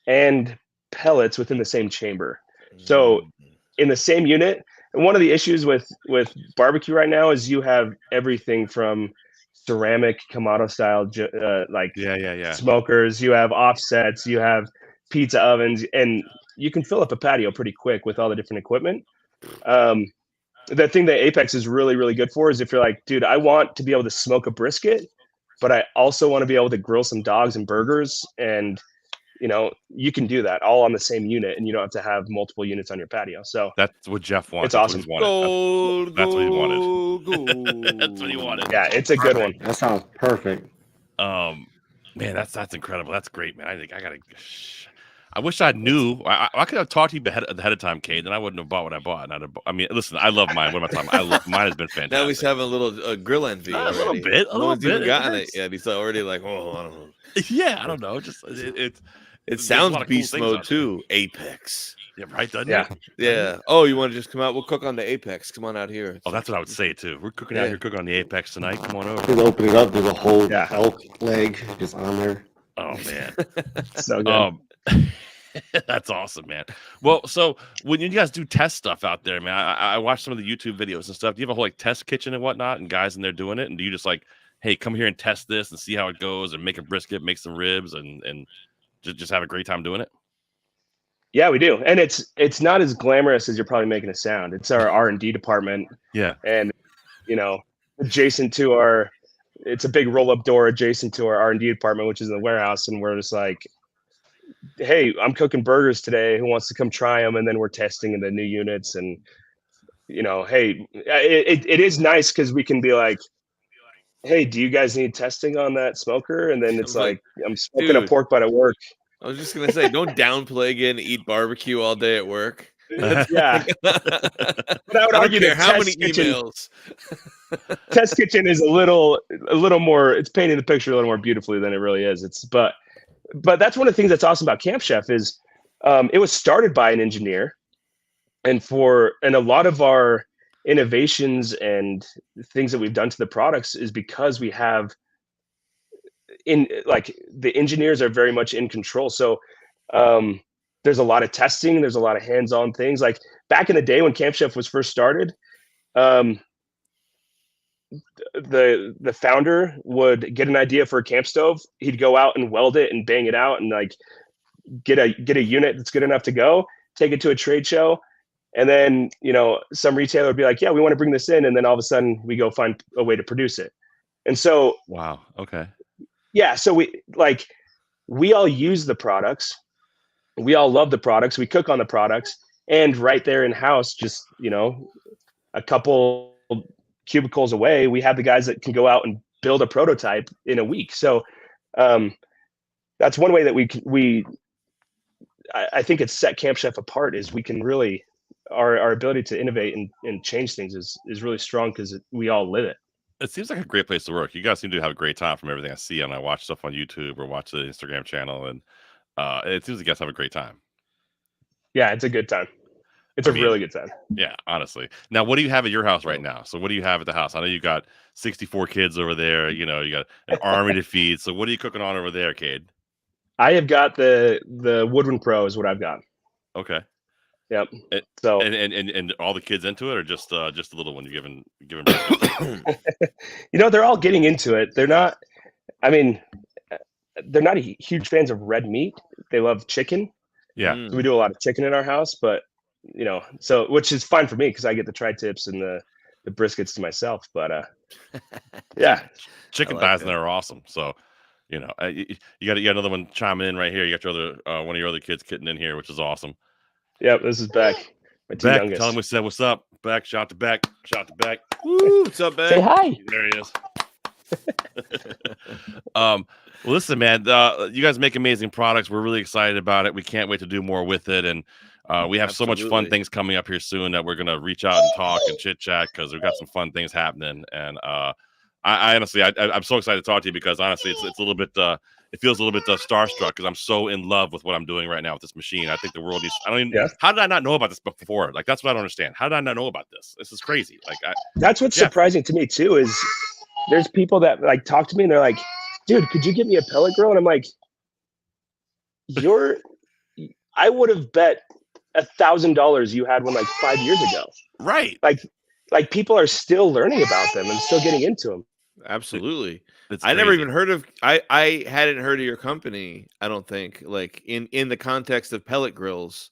Speaker 12: and pellets within the same chamber. So in the same unit. And one of the issues with barbecue right now is you have everything from ceramic Kamado style smokers, you have offsets, you have pizza ovens, and you can fill up a patio pretty quick with all the different equipment. The thing that Apex is really, really good for is if you're like, dude, I want to be able to smoke a brisket, but I also want to be able to grill some dogs and burgers, and you can do that all on the same unit, and you don't have to have multiple units on your patio. So
Speaker 10: that's what Jeff wanted.
Speaker 12: It's awesome.
Speaker 10: That's what he wanted. That's what he wanted.
Speaker 12: Yeah, it's a good one.
Speaker 5: That sounds perfect.
Speaker 10: Man, that's incredible. That's great, man. I wish I knew. I could have talked to you ahead of time, Cade, and I wouldn't have bought what I bought. I mean, listen, I love mine. What am I talking about? Mine has been fantastic.
Speaker 11: Now he's having a little grill envy.
Speaker 10: A little bit.
Speaker 11: No one's even gotten it yet. He's already like, oh, I don't know.
Speaker 10: Yeah, I don't know. Just
Speaker 11: it sounds beast mode too. Apex.
Speaker 10: Yeah, right. Doesn't
Speaker 12: it?
Speaker 11: Yeah. Oh, you want to just come out? We'll cook on the Apex. Come on out here.
Speaker 10: Oh, that's what I would say too. We're cooking out here, cooking on the Apex tonight. Come on over.
Speaker 5: Just open it up. There's a whole elk leg just on there.
Speaker 10: Oh man,
Speaker 12: so good.
Speaker 10: That's awesome, man. Well, so when you guys do test stuff out there, man, I watch some of the YouTube videos and stuff. Do you have a whole test kitchen and whatnot, and guys in there doing it? And do you just hey, come here and test this and see how it goes, and make a brisket, make some ribs, and just have a great time doing it?
Speaker 12: Yeah, we do, and it's not as glamorous as you're probably making it sound. It's our R&D department.
Speaker 10: Yeah,
Speaker 12: and adjacent to it's a big roll-up door adjacent to our R&D department, which is in the warehouse, and we're just hey, I'm cooking burgers today. Who wants to come try them? And then we're testing the new units. And, hey, it is nice because we can be like, hey, do you guys need testing on that smoker? And then it's like, I'm smoking a pork butt at work.
Speaker 11: I was just gonna say, don't downplay getting to eat barbecue all day at work.
Speaker 12: Yeah. But I would argue that
Speaker 11: how many emails.
Speaker 12: Test kitchen is a little more. It's painting the picture a little more beautifully than it really is. But that's one of the things that's awesome about Camp Chef is it was started by an engineer, and a lot of our innovations and things that we've done to the products is because we have the engineers are very much in control. So there's a lot of testing, there's a lot of hands-on things. Like back in the day when Camp Chef was first started, the founder would get an idea for a camp stove. He'd go out and weld it and bang it out and like get a unit that's good enough to go, take it to a trade show. And then, some retailer would be like, yeah, we want to bring this in. And then all of a sudden we go find a way to produce it. And so,
Speaker 10: wow. Okay.
Speaker 12: Yeah. So we all use the products. We all love the products. We cook on the products, and right there in house, just, a couple cubicles away, we have the guys that can go out and build a prototype in a week. So that's one way that I think it's set Camp Chef apart is we can really, our ability to innovate and change things is really strong because we all live it.
Speaker 10: It seems like a great place to work. You guys seem to have a great time from everything I see, and I watch stuff on YouTube or watch the Instagram channel, and it seems like you guys have a great time.
Speaker 12: Yeah, it's a good time. It's a really good time.
Speaker 10: Yeah, honestly. Now, what do you have at your house right now? So what do you have at the house? I know you got 64 kids over there. You got an army to feed. So what are you cooking on over there, Cade?
Speaker 12: I have got the Woodwind Pro is what I've got.
Speaker 10: Okay.
Speaker 12: Yep.
Speaker 10: So and all the kids into it, or just the little one you're giving
Speaker 12: they're all getting into it. They're not. I mean, they're not huge fans of red meat. They love chicken.
Speaker 10: Yeah.
Speaker 12: So we do a lot of chicken in our house, but so which is fine for me because I get the tri-tips and the briskets to myself. But yeah,
Speaker 10: chicken thighs in there are awesome. So you got another one chiming in right here. You got your other one of your other kids getting in here, which is awesome.
Speaker 12: Yep, this is Beck. My two youngest.
Speaker 10: Tell him we said what's up. Beck, shout to Beck. Woo, what's up, Beck?
Speaker 12: Say hi.
Speaker 10: There he is. Well, listen, man, you guys make amazing products. We're really excited about it. We can't wait to do more with it, and we have so much fun things coming up here soon that we're gonna reach out and talk and chit chat because we've got some fun things happening. And I honestly, I'm so excited to talk to you because honestly, it's a little bit. It feels a little bit starstruck because I'm so in love with what I'm doing right now with this machine. I think the world needs. How did I not know about this before? Like that's what I don't understand. How did I not know about this? This is crazy. Like
Speaker 12: that's what's surprising to me too. Is there's people that like talk to me and they're like, "Dude, could you get me a pellet grill?" And I'm like, I would have bet $1,000 you had one like 5 years ago.
Speaker 10: Right.
Speaker 12: Like people are still learning about them and still getting into them.
Speaker 11: Absolutely.
Speaker 10: I
Speaker 11: never even heard of. I hadn't heard of your company. I don't think like in the context of pellet grills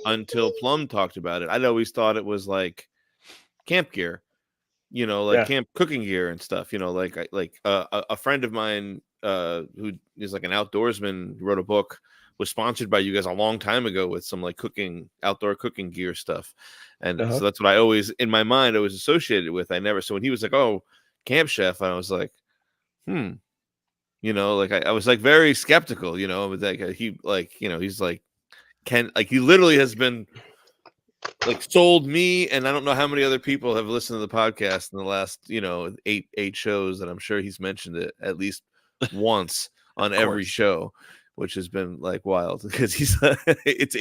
Speaker 11: until Plum talked about it. I'd always thought it was like camp gear, camp cooking gear and stuff. A friend of mine who is like an outdoorsman who wrote a book, was sponsored by you guys a long time ago with some like outdoor cooking gear stuff. And so that's what I always, in my mind, I was associated with. So when he was like, "Oh, Camp Chef," I was like, I was like very skeptical, but like he's like, he literally has been like sold me. And I don't know how many other people have listened to the podcast in the last, eight shows. And I'm sure he's mentioned it at least once on every show, which has been like wild because he's it's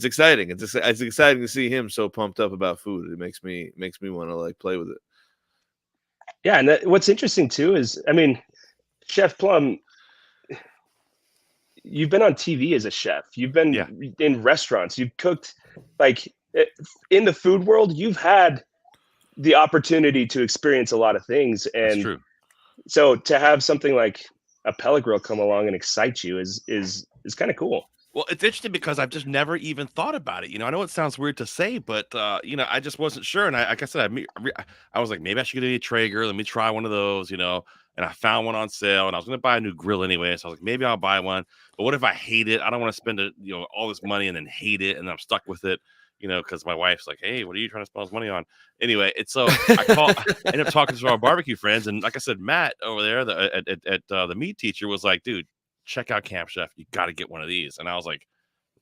Speaker 11: exciting. It's exciting to see him so pumped up about food. It makes me want to like play with it.
Speaker 12: Yeah, and what's interesting too is, I mean, Chef Plum, you've been on TV as a chef. You've been in restaurants. You've cooked, like in the food world. You've had the opportunity to experience a lot of things, and
Speaker 10: that's true.
Speaker 12: So to have something like a pellet grill come along and excite you is kind of cool.
Speaker 10: Well, it's interesting because I've just never even thought about it. I know it sounds weird to say, but I just wasn't sure. And like I said, I was like, maybe I should get a Traeger. Let me try one of those. And I found one on sale, and I was going to buy a new grill anyway. So I was like, maybe I'll buy one. But what if I hate it? I don't want to spend all this money and then hate it, and I'm stuck with it. Because my wife's like, hey, what are you trying to spend all this money on? Anyway, it's so I ended up talking to our barbecue friends, and like I said, Matt over there at the meat teacher was like, dude, check out Camp Chef. You got to get one of these. And I was like,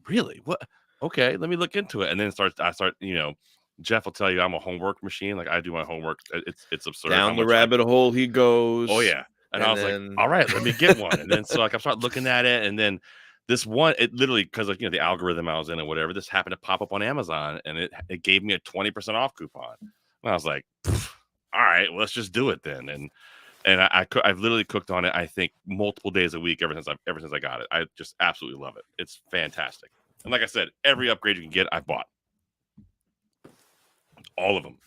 Speaker 10: really? What? Okay, let me look into it. And then I start, Jeff will tell you I'm a homework machine. Like I do my homework. It's absurd.
Speaker 11: Down the rabbit hole he goes.
Speaker 10: Oh yeah. And I was like, all right, let me get one. And then so like I started looking at it, and then this one, it literally, because of the algorithm I was in and whatever, this happened to pop up on Amazon, and it gave me a 20% off coupon. And I was like, all right, well, let's just do it then. And I've literally cooked on it, I think, multiple days a week ever since I got it. I just absolutely love it. It's fantastic. And like I said, every upgrade you can get, I've bought. All of them.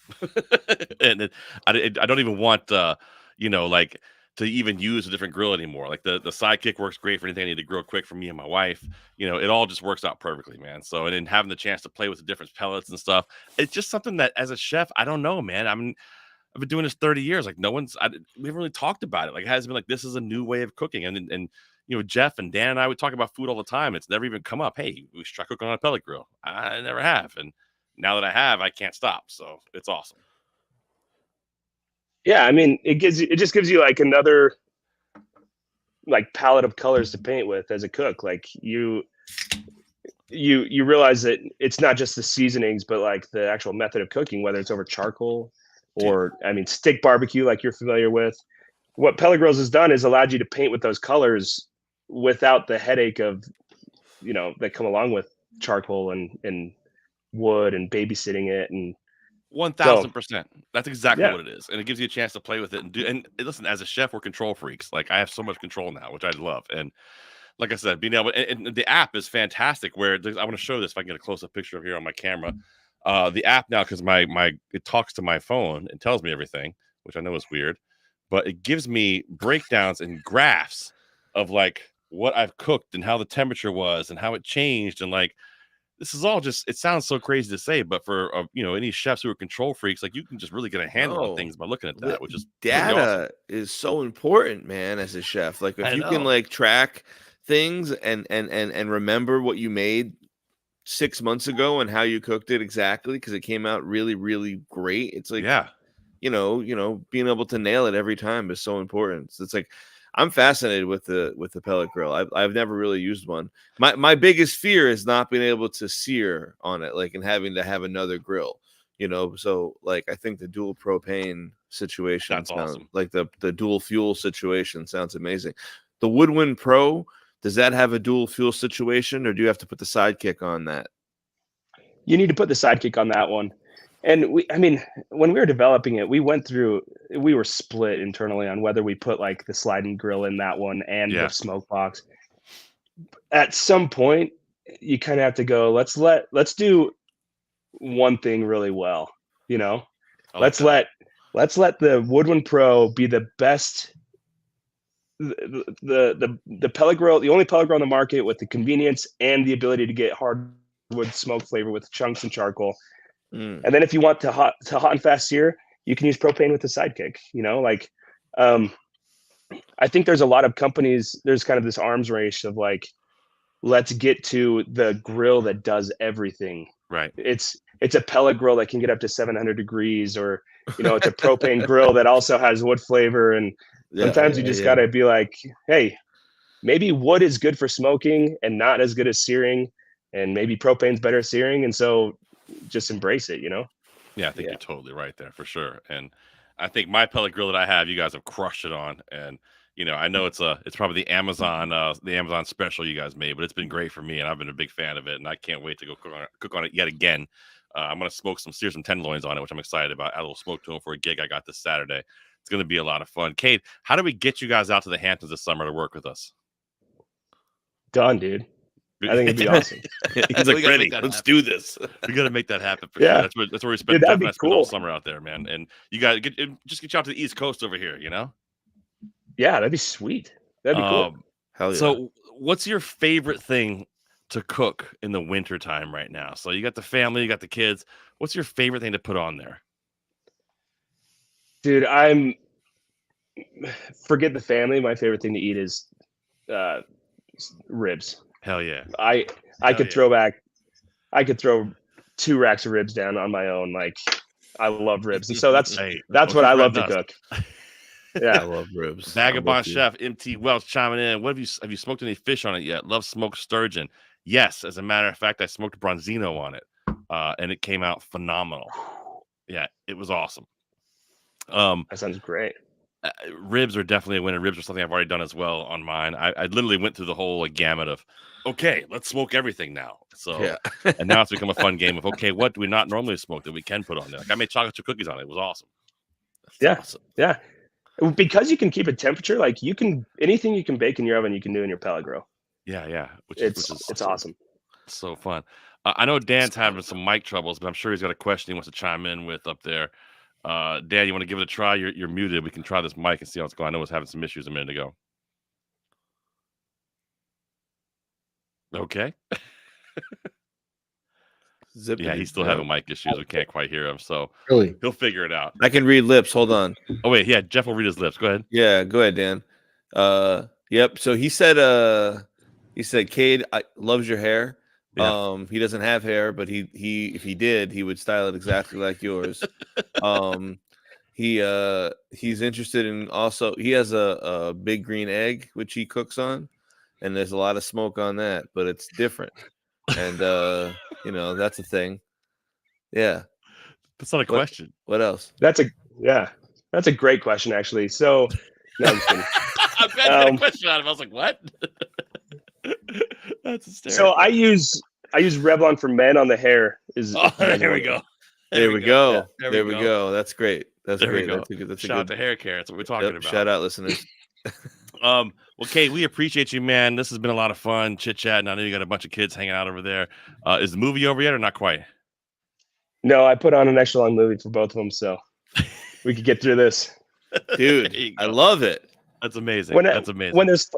Speaker 10: And I don't even want, like to even use a different grill anymore. Like the Sidekick works great for anything I need to grill quick for me and my wife. It all just works out perfectly, man. So, and then having the chance to play with the different pellets and stuff, it's just something that as a chef, I don't know, man. I've been doing this 30 years. Like we haven't really talked about it. Like it hasn't been like, this is a new way of cooking. And Jeff and Dan and I would talk about food all the time. It's never even come up. Hey, we should try cooking on a pellet grill. I never have. And now that I have, I can't stop. So it's awesome.
Speaker 12: Yeah. I mean, it just gives you like another like palette of colors to paint with as a cook. Like you realize that it's not just the seasonings, but like the actual method of cooking, whether it's over charcoal or, stick barbecue, like you're familiar with. What Pellet Grills has done is allowed you to paint with those colors without the headache of, that come along with charcoal and wood and babysitting it. And
Speaker 10: 1000%. That's exactly what it is. And it gives you a chance to play with it and listen, as a chef, we're control freaks. Like I have so much control now, which I love. And like I said, being able, and the app is fantastic where I want to show this if I can get a close-up picture of here on my camera. The app now, because it talks to my phone and tells me everything, which I know is weird, but it gives me breakdowns and graphs of like what I've cooked and how the temperature was and how it changed. And like, this is all just, it sounds so crazy to say, but for, any chefs who are control freaks, like you can just really get a handle on things by looking at that, which is
Speaker 11: data
Speaker 10: awesome.
Speaker 11: is so important, man, as a chef. Like if you can like track things and remember what you made 6 months ago and how you cooked it exactly, because it came out really, really great. It's like, being able to nail it every time is so important. So it's like, I'm fascinated with the pellet grill. I've never really used one. My biggest fear is not being able to sear on it, like, and having to have another grill, So like, I think the dual propane situation sounds awesome. Like the dual fuel situation sounds amazing. The Woodwind Pro, does that have a dual fuel situation, or do you have to put the Sidekick on that?
Speaker 12: You need to put the Sidekick on that one. And when we were developing it, we were split internally on whether we put like the sliding grill in that one and the smoke box. At some point, you kind of have to go, let's do one thing really well, let's let the Woodwind Pro be the best, the pellet grill, the only pellet grill on the market with the convenience and the ability to get hardwood smoke flavor with chunks and charcoal. And then if you want to hot and fast sear, you can use propane with the Sidekick. I think there's a lot of companies, there's kind of this arms race of like, let's get to the grill that does everything.
Speaker 10: Right.
Speaker 12: It's a pellet grill that can get up to 700 degrees, or, it's a propane grill that also has wood flavor. And sometimes you just got to be like, hey, maybe wood is good for smoking and not as good as searing. And maybe propane's better at searing. And so just embrace it,
Speaker 10: Yeah, I think you're totally right there for sure. And I think my pellet grill that I have, you guys have crushed it on. And I know it's probably the Amazon special you guys made, but it's been great for me, and I've been a big fan of it, and I can't wait to go cook on it yet again. I'm gonna sear some tenderloins on it, which I'm excited about. Add a little smoke to them for a gig I got this Saturday. It's gonna be a lot of fun. Cade, how do we get you guys out to the Hamptons this summer to work with us?
Speaker 12: Done, dude. I think it'd be awesome.
Speaker 10: He's like, ready. Let's do this. We got to make that happen for sure. That's where we spend all summer out there, man. And you got to get you out to the East Coast over here, Yeah,
Speaker 12: that'd be sweet. That'd be cool.
Speaker 11: Hell yeah.
Speaker 10: So, what's your favorite thing to cook in the wintertime right now? So you got the family, you got the kids. What's your favorite thing to put on there?
Speaker 12: Dude, forget the family. My favorite thing to eat is ribs.
Speaker 10: Hell yeah.
Speaker 12: I could throw 2 racks of ribs down on my own. Like, I love ribs. And so that's what I love to cook. Yeah.
Speaker 11: I love ribs.
Speaker 10: Vagabond Chef MT Welch chiming in. What have you smoked any fish on it yet? Love smoked sturgeon. Yes, as a matter of fact, I smoked bronzino on it, and it came out phenomenal. Yeah, it was awesome.
Speaker 12: That sounds great.
Speaker 10: Ribs are definitely a winner. Ribs are something I've already done as well on mine. I literally went through the whole gamut of, okay, let's smoke everything now. So, and now it's become a fun game of, okay, what do we not normally smoke that we can put on there? Like I made chocolate chip cookies on it. It was awesome.
Speaker 12: Awesome. Yeah. Because you can keep it temperature, like anything you can bake in your oven, you can do in your pellet grill.
Speaker 10: Yeah.
Speaker 12: It's awesome.
Speaker 10: So fun. I know Dan's having some mic troubles, but I'm sure he's got a question he wants to chime in with up there. Dan, you want to give it a try? You're muted. We can try this mic and see how it's going. I know it was having some issues a minute ago. Okay. Yeah, he's still having mic issues. We can't quite hear him, so
Speaker 5: really
Speaker 10: he'll figure it out.
Speaker 11: I can read lips. Hold on.
Speaker 10: Oh wait, yeah, Jeff will read his lips. Go ahead.
Speaker 11: Yeah, go ahead, Dan. Yep. So he said, Cade loves your hair.
Speaker 10: Yeah.
Speaker 11: He doesn't have hair, but he if he did, he would style it exactly like yours. He's interested in also. He has a big green egg which he cooks on, and there's a lot of smoke on that, but it's different. And that's a thing. Yeah,
Speaker 10: that's not a question.
Speaker 11: What else?
Speaker 12: That's a great question actually. So, no, I'm kidding.
Speaker 10: I'm glad you had a question out of it. I was like, what? That's hysterical.
Speaker 12: So I use Revlon for Men on the hair.
Speaker 10: There we go.
Speaker 11: There we go.
Speaker 10: Yeah,
Speaker 11: there we go. That's great. That's
Speaker 10: there
Speaker 11: great.
Speaker 10: We go.
Speaker 11: That's
Speaker 10: Shout out to hair care. That's what we're talking about.
Speaker 11: Shout out, listeners.
Speaker 10: Well, Cade, we appreciate you, man. This has been a lot of fun chit chatting. I know you got a bunch of kids hanging out over there. Is the movie over yet or not quite?
Speaker 12: No, I put on an extra long movie for both of them, so we could get through this.
Speaker 11: Dude, I love it.
Speaker 10: That's amazing. That's amazing.
Speaker 12: When there's,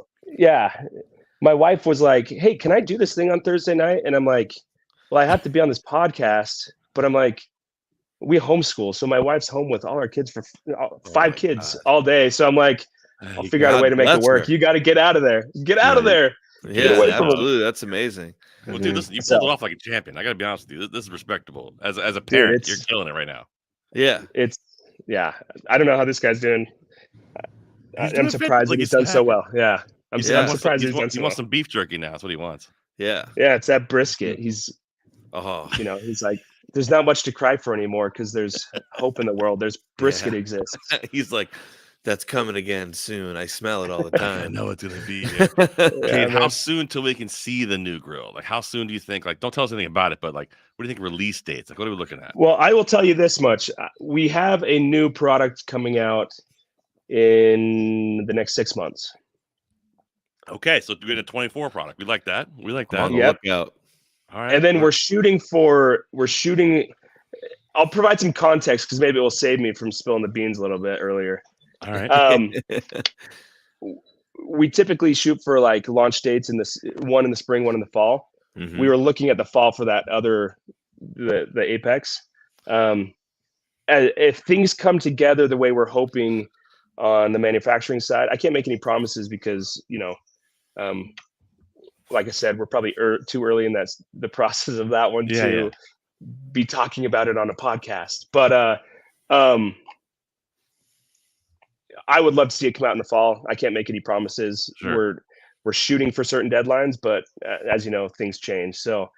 Speaker 12: my wife was like, "Hey, can I do this thing on Thursday night?" And I'm like, "Well, I have to be on this podcast," but I'm like, we homeschool, so my wife's home with all our kids for 5 kids all day. So I'm like, I'll figure out a way to make it work. You got to get out of there. Get out of there.
Speaker 11: Yeah, absolutely. That's amazing.
Speaker 10: Well, dude, listen, you pulled it off like a champion. I got to be honest with you. This is respectable. As a parent, dude, you're killing it right now.
Speaker 11: Yeah.
Speaker 12: I don't know how this guy's doing. I'm surprised that he's done so well. Yeah. I'm surprised he's done so well.
Speaker 10: He wants some beef jerky now. That's what he wants.
Speaker 11: Yeah.
Speaker 12: Yeah, it's that brisket. He's like, there's not much to cry for anymore because there's hope in the world. There's brisket exists.
Speaker 11: He's like, that's coming again soon. I smell it all the time.
Speaker 10: I know it's gonna be. Cade, how soon till we can see the new grill? Like, how soon do you think? Like, don't tell us anything about it, but like, what do you think release dates? Like, what are we looking at?
Speaker 12: Well, I will tell you this much: we have a new product coming out in the next 6 months.
Speaker 10: Okay, so we're getting a 24 product. We like that. We like that.
Speaker 11: On the lookout.
Speaker 10: All right.
Speaker 12: And then we're shooting. I'll provide some context because maybe it will save me from spilling the beans a little bit earlier.
Speaker 10: All right.
Speaker 12: We typically shoot for like launch dates one in the spring, one in the fall.
Speaker 11: Mm-hmm.
Speaker 12: We were looking at the fall for that the Apex. If things come together the way we're hoping on the manufacturing side, I can't make any promises because, like I said, we're probably too early in the process of that one to be talking about it on a podcast. But I would love to see it come out in the fall. I can't make any promises.
Speaker 10: Sure.
Speaker 12: We're shooting for certain deadlines, but as you know, things change. So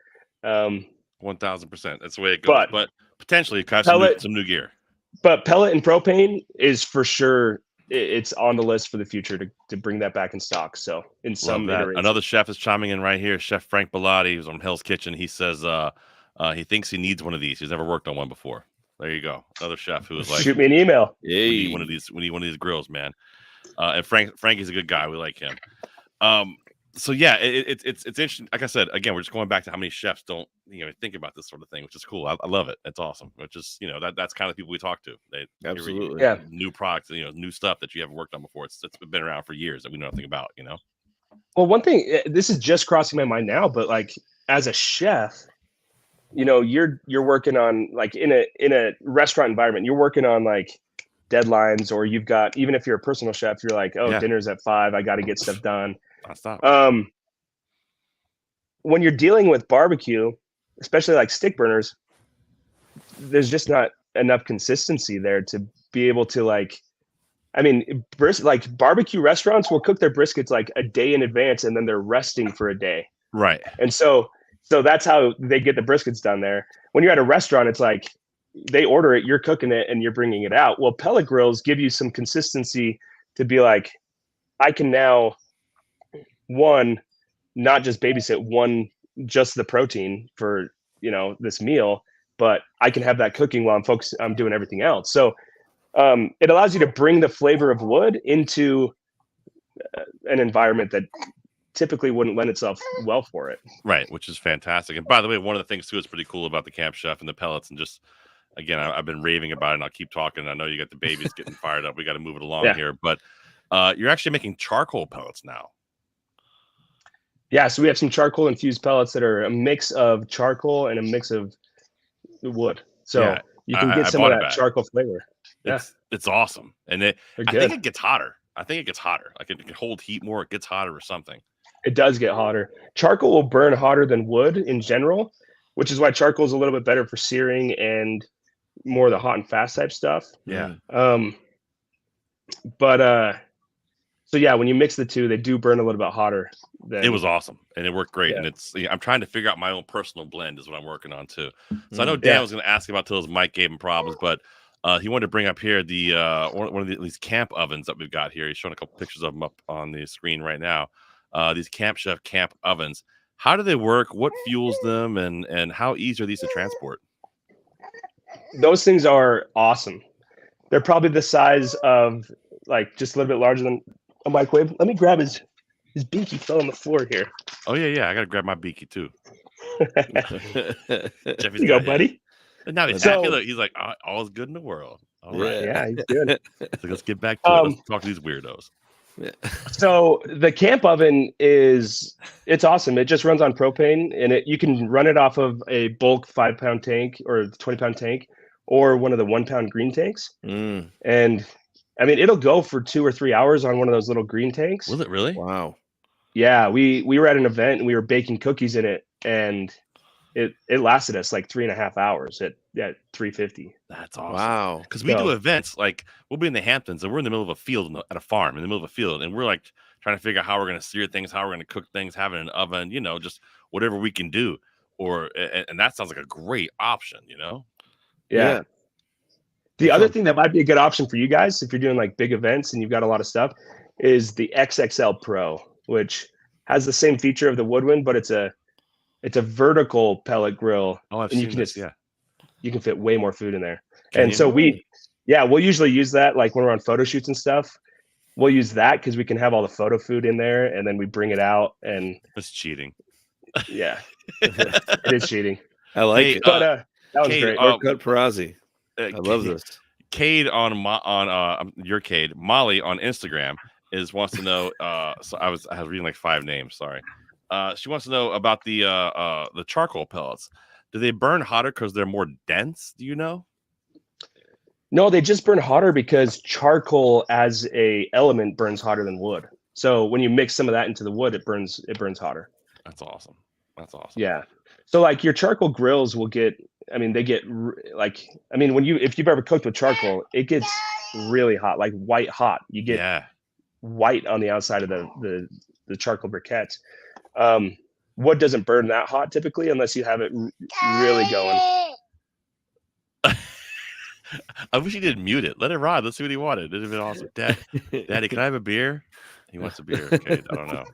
Speaker 10: 1000%. That's the way it goes. But potentially it some new gear.
Speaker 12: But pellet and propane is for sure. It's on the list for the future to bring that back in stock. So in some iteration.
Speaker 10: Another chef is chiming in right here. Chef Frank Bellotti, who's on Hell's Kitchen. He says he thinks he neneeds one of these. He's never worked on one before. There you go. Another chef who was like,
Speaker 12: shoot me an email.
Speaker 10: We need one of these grills, man. And Frankie's a good guy. We like him. So yeah, it's interesting. Like I said, again, we're just going back to how many chefs don't think about this sort of thing, which is cool. I love it. It's awesome. Which is that's kind of people we talk to. They
Speaker 11: absolutely
Speaker 10: new products, new stuff that you haven't worked on before. It's been around for years that we know nothing about.
Speaker 12: Well, one thing, this is just crossing my mind now, but like as a chef, you know, you're working on like in a restaurant environment, you're working on like deadlines, or you've got, even if you're a personal chef, you're like, oh, dinner's at 5, I got to get stuff done. When you're dealing with barbecue, especially like stick burners, there's just not enough consistency there to be able to like, I mean, like barbecue restaurants will cook their briskets like a day in advance, and then they're resting for a day.
Speaker 10: Right.
Speaker 12: And so that's how they get the briskets done there. When you're at a restaurant, it's like they order it, you're cooking it, and you're bringing it out. Well, pellet grills give you some consistency to be like, I can now, one, not just babysit just the protein for, you know, this meal, but I can have that cooking while I'm doing everything else. So it allows you to bring the flavor of wood into an environment that typically wouldn't lend itself well for it.
Speaker 10: Right, which is fantastic. And by the way, one of the things too that's pretty cool about the Camp Chef and the pellets, and just again, I've been raving about it, and I'll keep talking. I know you got the babies getting fired up. We got to move it along here, but you're actually making charcoal pellets now.
Speaker 12: Yeah, so we have some charcoal infused pellets that are a mix of charcoal and a mix of wood. So you can get some of that charcoal flavor.
Speaker 10: It's awesome, and I think it gets hotter. Like it can hold heat more. It gets hotter or something.
Speaker 12: It does get hotter. Charcoal will burn hotter than wood in general, which is why charcoal is a little bit better for searing and more of the hot and fast type stuff.
Speaker 10: Yeah.
Speaker 12: So yeah, when you mix the two, they do burn a little bit hotter.
Speaker 10: It was awesome, and it worked great. And I'm trying to figure out my own personal blend is what I'm working on too. So I know Dan was going to ask about till his mic gave him problems, but he wanted to bring up here the one of these camp ovens that we've got here. He's showing a couple pictures of them up on the screen right now. These Camp Chef camp ovens. How do they work? What fuels them, and how easy are these to transport?
Speaker 12: Those things are awesome. They're probably the size of like just a little bit larger than a microwave. Let me grab his beaky. Fell on the floor here.
Speaker 10: Oh yeah. I gotta grab my beaky too.
Speaker 12: Jeffy's you go, buddy.
Speaker 10: And now he's happy. He's like, all is good in the world. All right.
Speaker 12: Yeah, he's good.
Speaker 10: So let's get back to it. Let's talk to these weirdos.
Speaker 11: Yeah.
Speaker 12: So the camp oven it's awesome. It just runs on propane, and you can run it off of a bulk 5-pound tank or 20-pound tank, or one of the 1-pound green tanks. And I mean, it'll go for 2 or 3 hours on one of those little green tanks.
Speaker 10: Will it really?
Speaker 11: Wow.
Speaker 12: Yeah, we were at an event and we were baking cookies in it, and it lasted us like 3.5 hours at 350.
Speaker 10: That's awesome.
Speaker 11: Wow.
Speaker 10: Because we do events, like we'll be in the Hamptons and we're in the middle of a field at a farm in the middle of a field, and we're like trying to figure out how we're going to sear things, how we're going to cook things, having an oven, you know, just whatever we can do. And that sounds like a great option, you know?
Speaker 12: Yeah. The other thing that might be a good option for you guys, if you're doing like big events and you've got a lot of stuff, is the XXL Pro, which has the same feature of the Woodwind, but it's a vertical pellet grill.
Speaker 10: Oh, I've
Speaker 12: and
Speaker 10: seen this,
Speaker 12: you can fit way more food in there. So we'll usually use that like when we're on photo shoots and stuff. We'll use that because we can have all the photo food in there, and then we bring it out. And
Speaker 10: it's cheating.
Speaker 12: Yeah, it is cheating.
Speaker 11: I like it.
Speaker 12: But that was
Speaker 10: Cade,
Speaker 12: great.
Speaker 11: Cut Perazzi. I love this.
Speaker 10: Cade on your Cade Molly on Instagram wants to know. So I was reading like 5 names. Sorry. She wants to know about the charcoal pellets. Do they burn hotter because they're more dense? Do you know?
Speaker 12: No, they just burn hotter because charcoal as a element burns hotter than wood. So when you mix some of that into the wood, it burns hotter.
Speaker 10: That's awesome.
Speaker 12: Yeah. So like your charcoal grills will get, when if you've ever cooked with charcoal, it gets really hot, like white hot. You get white on the outside of the charcoal briquettes. Wood doesn't burn that hot typically unless you have it really going.
Speaker 10: I wish he didn't mute it. Let it ride. Let's see what he wanted. It'd have been awesome. Daddy, can I have a beer? He wants a beer. Okay, I don't know.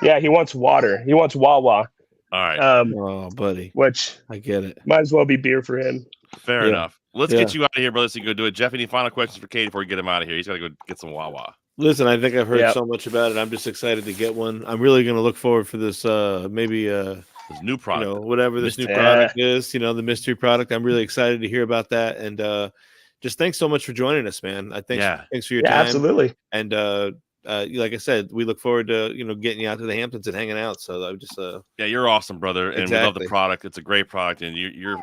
Speaker 12: Yeah, he wants water. He wants Wawa.
Speaker 10: All right.
Speaker 11: Oh, buddy.
Speaker 12: Which
Speaker 11: I get it.
Speaker 12: Might as well be beer for him.
Speaker 10: Fair enough. Let's get you out of here, brother, so you can go do it. Jeff, any final questions for Cade before we get him out of here? He's got to go get some Wawa.
Speaker 11: Listen, I think I've heard so much about it. I'm just excited to get one. I'm really going to look forward for this
Speaker 10: this new product,
Speaker 11: whatever this new product is, the mystery product. I'm really excited to hear about that. And just thanks so much for joining us, man. Thanks for your time.
Speaker 12: Absolutely.
Speaker 11: And like I said, we look forward to getting you out to the Hamptons and hanging out. So I would just
Speaker 10: yeah, you're awesome, brother, and we love the
Speaker 11: Exactly.
Speaker 10: product. It's a great product, and you're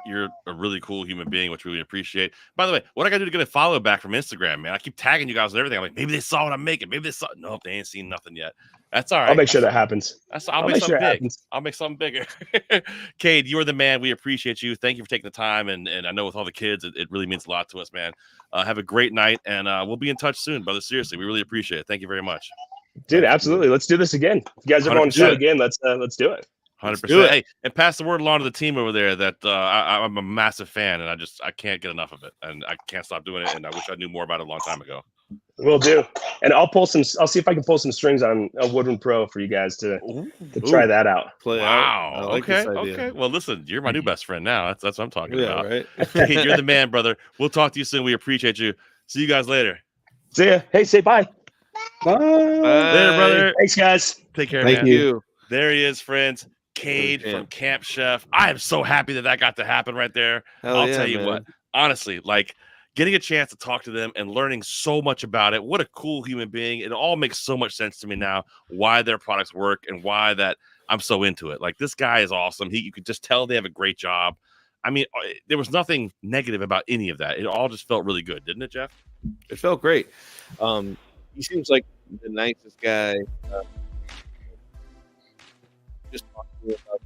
Speaker 10: a really cool human being, which we really appreciate. By the way, what I got to do to get a follow back from Instagram, man? I keep tagging you guys and everything. I'm like, maybe they saw what I'm making. Maybe they saw. Nope, they ain't seen nothing yet. That's all right.
Speaker 12: I'll make sure that happens.
Speaker 10: I'll make something big. I'll make something bigger. Cade, you're the man. We appreciate you. Thank you for taking the time, and I know with all the kids, it really means a lot to us, man. Have a great night, and we'll be in touch soon, brother. Seriously, we really appreciate it. Thank you very much.
Speaker 12: Dude, absolutely. Let's do this again. If you guys ever want to shoot again, let's do it.
Speaker 10: 100%. Hey, and pass the word along to the team over there that I'm a massive fan, and I can't get enough of it, and I can't stop doing it. And I wish I knew more about it a long time ago.
Speaker 12: Will do. And I'll see if I can pull some strings on a Woodwind Pro for you guys to try that out.
Speaker 10: Wow.
Speaker 11: like
Speaker 10: Okay.
Speaker 11: this idea.
Speaker 10: Okay. Well, listen, you're my new best friend now. That's what I'm talking
Speaker 11: Yeah,
Speaker 10: about.
Speaker 11: right.
Speaker 10: Cade, you're the man, brother. We'll talk to you soon. We appreciate you. See you guys later.
Speaker 12: See ya. Hey, say bye.
Speaker 5: Bye.
Speaker 10: Later, brother.
Speaker 12: Thanks, guys.
Speaker 10: Take care,
Speaker 5: Thank
Speaker 10: man.
Speaker 5: you.
Speaker 10: There he is, friends. Cade from Camp Chef. I am so happy that got to happen right there. I'll tell you what, honestly, like getting a chance to talk to them and learning so much about it. What a cool human being. It all makes so much sense to me now why their products work and why that I'm so into it. Like this guy is awesome. You could just tell they have a great job. I mean, there was nothing negative about any of that. It all just felt really good, didn't it, Jeff?
Speaker 11: It felt great. He seems like the nicest guy. Just talking about,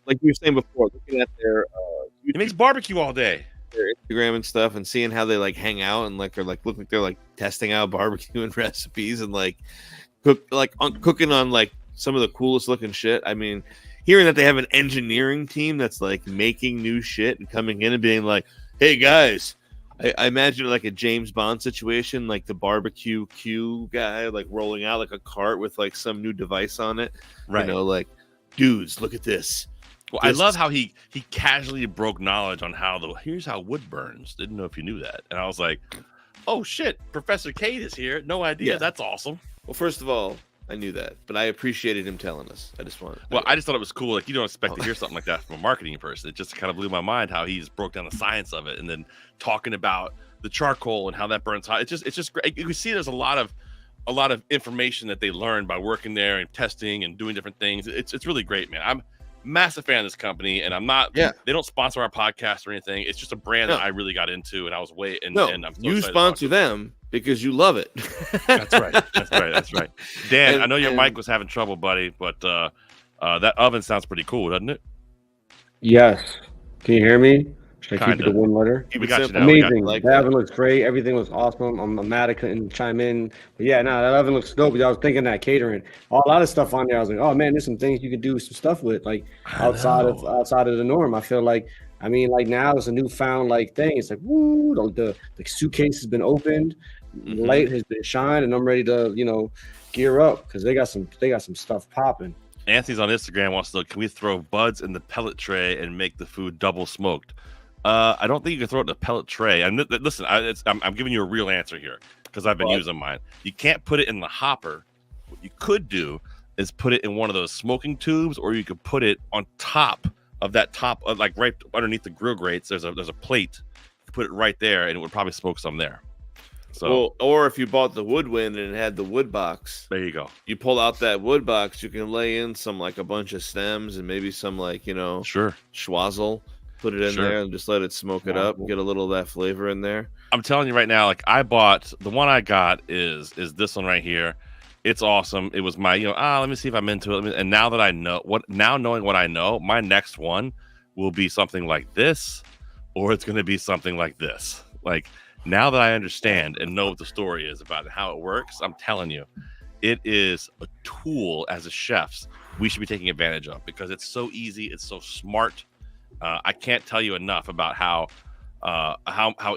Speaker 11: like you were saying before, looking at their
Speaker 10: he makes barbecue all day.
Speaker 11: Their Instagram and stuff, and seeing how they like hang out and like they're like look like they're like testing out barbecue and recipes and like cooking on like some of the coolest looking shit. I mean, hearing that they have an engineering team that's like making new shit and coming in and being like, "Hey guys." I imagine like a James Bond situation, like the barbecue Q guy, like rolling out like a cart with like some new device on it.
Speaker 10: Right.
Speaker 11: Like, dudes, look at this.
Speaker 10: Well, I love how he casually broke knowledge on here's how wood burns. Didn't know if you knew that. And I was like, oh shit, Professor Cade is here. No idea.
Speaker 11: Yeah.
Speaker 10: That's awesome.
Speaker 11: Well, first of all, I knew that, but I appreciated him telling us. I just thought
Speaker 10: it was cool. Like you don't expect to hear something like that from a marketing person. It just kind of blew my mind how he's broke down the science of it, and then talking about the charcoal and how that burns hot. It's just great. You can see there's a lot of information that they learned by working there and testing and doing different things. It's really great, man. I'm a massive fan of this company, and I'm not. Yeah. They don't sponsor our podcast or anything. It's just a brand that I really got into, and I I was and I'm so
Speaker 11: you sponsor them because you love it.
Speaker 10: That's right. That's right. Dan, I know your mic was having trouble, buddy, but that oven sounds pretty cool, doesn't it?
Speaker 5: Yes. Can you hear me? Should I keep it
Speaker 10: Kinda.
Speaker 5: to one letter?
Speaker 10: We got you now.
Speaker 5: Amazing.
Speaker 11: like
Speaker 5: the oven looks great. Everything looks awesome. I'm mad I couldn't chime in. But yeah, no, that oven looks dope. I was thinking that catering. A lot of stuff on there. I was like, oh man, there's some things you could do some stuff with, like outside of the norm. I feel like, like now it's a newfound like thing. It's like, woo, the suitcase has been opened, light has been shined, and I'm ready to, gear up because they got some stuff popping.
Speaker 10: Anthony's on Instagram wants to know, can we throw buds in the pellet tray and make the food double smoked? I don't think you can throw it in the pellet tray. And listen, I'm giving you a real answer here because I've been using mine. You can't put it in the hopper. What you could do is put it in one of those smoking tubes, or you could put it on top of that like right underneath the grill grates. There's a plate. You put it right there, and it would probably smoke some there. So,
Speaker 11: or if you bought the Woodwind and it had the wood box,
Speaker 10: there you go.
Speaker 11: You pull out that wood box, you can lay in some like a bunch of stems and maybe some like schwazzle. Put it in there and just let it smoke it up. Get a little of that flavor in there.
Speaker 10: I'm telling you right now, like I bought the one I got is this one right here. It's awesome. It was my let me see if I'm into it. And now that I know knowing what I know, my next one will be something like this, or it's going to be something like this. Like now that I understand and know what the story is about and how it works, I'm telling you, it is a tool as a chefs we should be taking advantage of because it's so easy. It's so smart. I can't tell you enough about how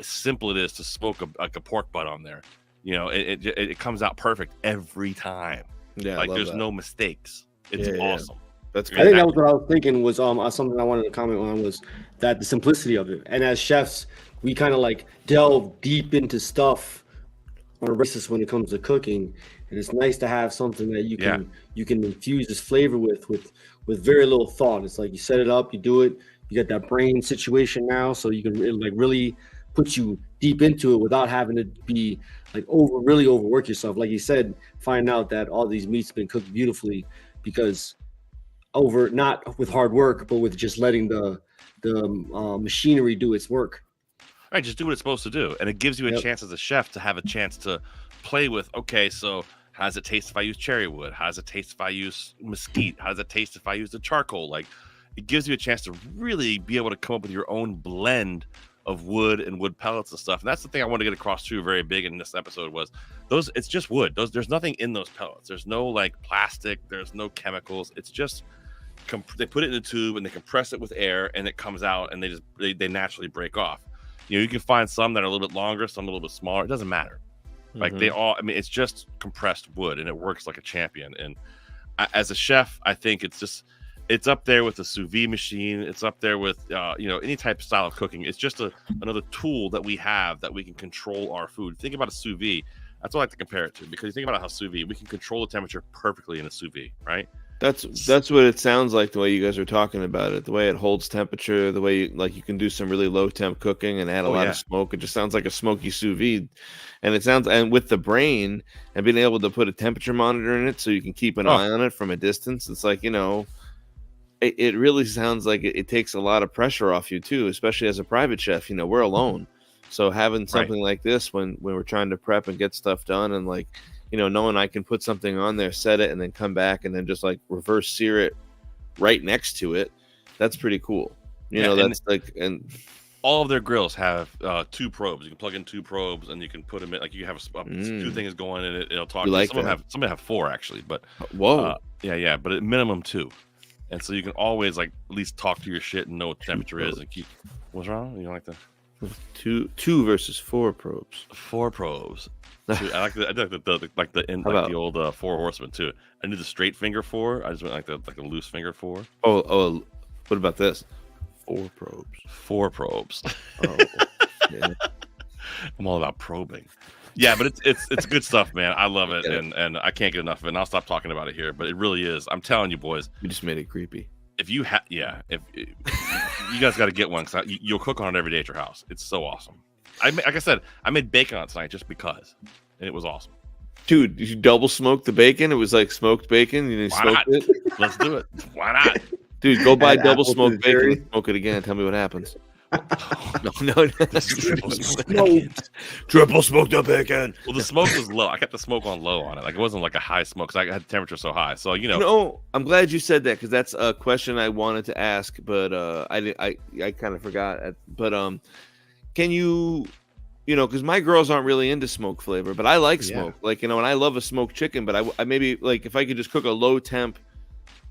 Speaker 10: simple it is to smoke a pork butt on there. It comes out perfect every time.
Speaker 11: Yeah,
Speaker 10: like there's no mistakes. It's awesome.
Speaker 11: That's
Speaker 5: great. I think that was what I was thinking was something I wanted to comment on was that the simplicity of it. And as chefs, we kind of like delve deep into stuff on a basis when it comes to cooking, and it's nice to have something that you can infuse this flavor with very little thought. It's like you set it up, you do it. You got that brain situation now, so you can really puts you deep into it without having to be like really overwork yourself. Like you said, find out that all these meats been cooked beautifully because not with hard work, but with just letting the machinery do its work.
Speaker 10: Right, just do what it's supposed to do, and it gives you a chance as a chef to have a chance to play with. Okay, so how does it taste if I use cherry wood? How does it taste if I use mesquite? How does it taste if I use the charcoal? Like, it gives you a chance to really be able to come up with your own blend of wood and wood pellets and stuff. And that's the thing I want to get across too, very big in this episode, was those. It's just wood. There's nothing in those pellets. There's no like plastic. There's no chemicals. It's just they put it in a tube and they compress it with air, and it comes out, and they naturally break off. You know, you can find some that are a little bit longer, some a little bit smaller. It doesn't matter. Like they all, I mean, it's just compressed wood, and it works like a champion. And as a chef, I think it's up there with the sous vide machine. It's up there with, any type of style of cooking. It's just another tool that we have that we can control our food. Think about a sous vide. That's what I like to compare it to, because you think about how sous vide, we can control the temperature perfectly in a sous vide, right?
Speaker 11: That's what it sounds like, the way you guys are talking about it, the way it holds temperature, the way you can do some really low temp cooking and add a lot of smoke. It just sounds like a smoky sous vide. And with the brain and being able to put a temperature monitor in it so you can keep an eye on it from a distance, it's like, it really sounds like it takes a lot of pressure off you too, especially as a private chef. We're alone. So having something like this when we're trying to prep and get stuff done, and knowing I can put something on there, set it, and then come back and then just like reverse sear it right next to it. That's pretty cool. And
Speaker 10: all of their grills have 2 probes. You can plug in 2 probes, and you can put them in. Like you have 2 things going in it. It'll talk.
Speaker 11: Like
Speaker 10: some of them have 4 actually, but
Speaker 11: whoa,
Speaker 10: yeah, but at minimum 2. And so you can always like at least talk to your shit and know what the temperature is and keep. What's wrong? You don't like the
Speaker 11: 2 versus 4 probes.
Speaker 10: 4 probes. I like the old 4 horsemen too. I knew the straight finger 4. I just went like the loose finger 4.
Speaker 11: Oh, what about this? 4 probes.
Speaker 10: 4 probes.
Speaker 11: Oh, yeah.
Speaker 10: I'm all about probing. Yeah, but it's good stuff, man. I love it, and I can't get enough of it. And I'll stop talking about it here, but it really is. I'm telling you, boys.
Speaker 11: You just made it creepy.
Speaker 10: If you you guys got to get one, because you'll cook on it every day at your house. It's so awesome. Like I said, I made bacon on it tonight just because, and it was awesome.
Speaker 11: Dude, did you double smoke the bacon? It was like smoked bacon. You smoked it.
Speaker 10: Let's do it. Why not?
Speaker 11: Dude, go buy double smoked bacon. And smoke it again and tell me what happens. No. Triple smoked the bacon.
Speaker 10: Well, the smoke was low. I kept the smoke on low on it. Like it wasn't like a high smoke because I had the temperature so high. So
Speaker 11: No, I'm glad you said that, because that's a question I wanted to ask, but I kind of forgot. But can you, because my girls aren't really into smoke flavor, but I like smoke. Like and I love a smoked chicken. But I maybe like if I could just cook a low temp,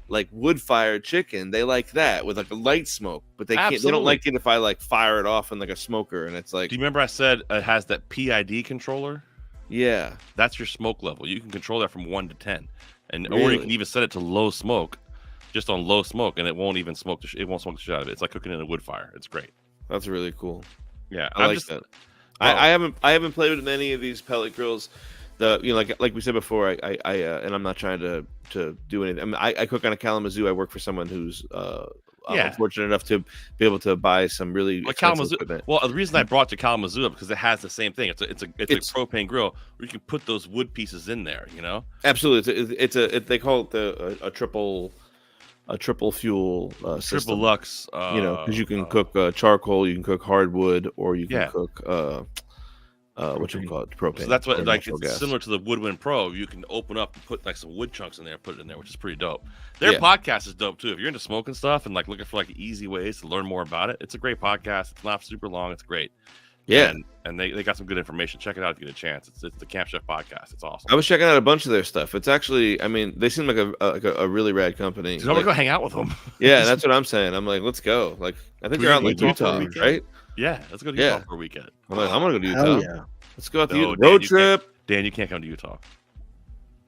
Speaker 11: like wood-fired chicken, they like that with like a light smoke, but they can't. They don't like it if I like fire it off in like a smoker, and it's like.
Speaker 10: Do you remember I said it has that PID controller?
Speaker 11: Yeah,
Speaker 10: that's your smoke level. You can control that from 1 to 10, or you can even set it to low smoke, just on low smoke, and it won't even smoke. It won't smoke the shit out of it. It's like cooking in a wood fire. It's great.
Speaker 11: That's really cool.
Speaker 10: Yeah,
Speaker 11: I like that. I haven't played with many of these pellet grills. Like we said before, I and I'm not trying to do anything. I mean, I cook on a Kalamazoo. I work for someone who's I'm fortunate enough to be able to buy some really
Speaker 10: Kalamazoo
Speaker 11: equipment.
Speaker 10: Well, the reason I brought you Kalamazoo up because it has the same thing. It's a propane grill where you can put those wood pieces in there.
Speaker 11: Absolutely, they call it a triple fuel system.
Speaker 10: Triple Lux.
Speaker 11: Because you can cook charcoal, you can cook hardwood, or you can cook what you call it, propane.
Speaker 10: So that's what it's similar to the Woodwind Pro. You can open up and put like some wood chunks in there and put it in there, which is pretty dope. Their podcast is dope too. If you're into smoking stuff and like looking for like easy ways to learn more about it, it's a great podcast. It's not super long. It's great.
Speaker 11: Yeah,
Speaker 10: and they got some good information. Check it out if you get a chance. It's the Camp Chef podcast. It's awesome.
Speaker 11: I was checking out a bunch of their stuff. It's actually, I mean, they seem like a really rad company.
Speaker 10: I'm gonna go hang out with them.
Speaker 11: Yeah, that's what I'm saying. I'm like, let's go. Like, I think they're out in like Utah, right?
Speaker 10: Yeah, let's go to Utah for a weekend.
Speaker 11: I'm gonna go to Utah.
Speaker 5: Yeah.
Speaker 11: Let's go out to Utah. Road trip.
Speaker 10: Dan, you can't come to Utah.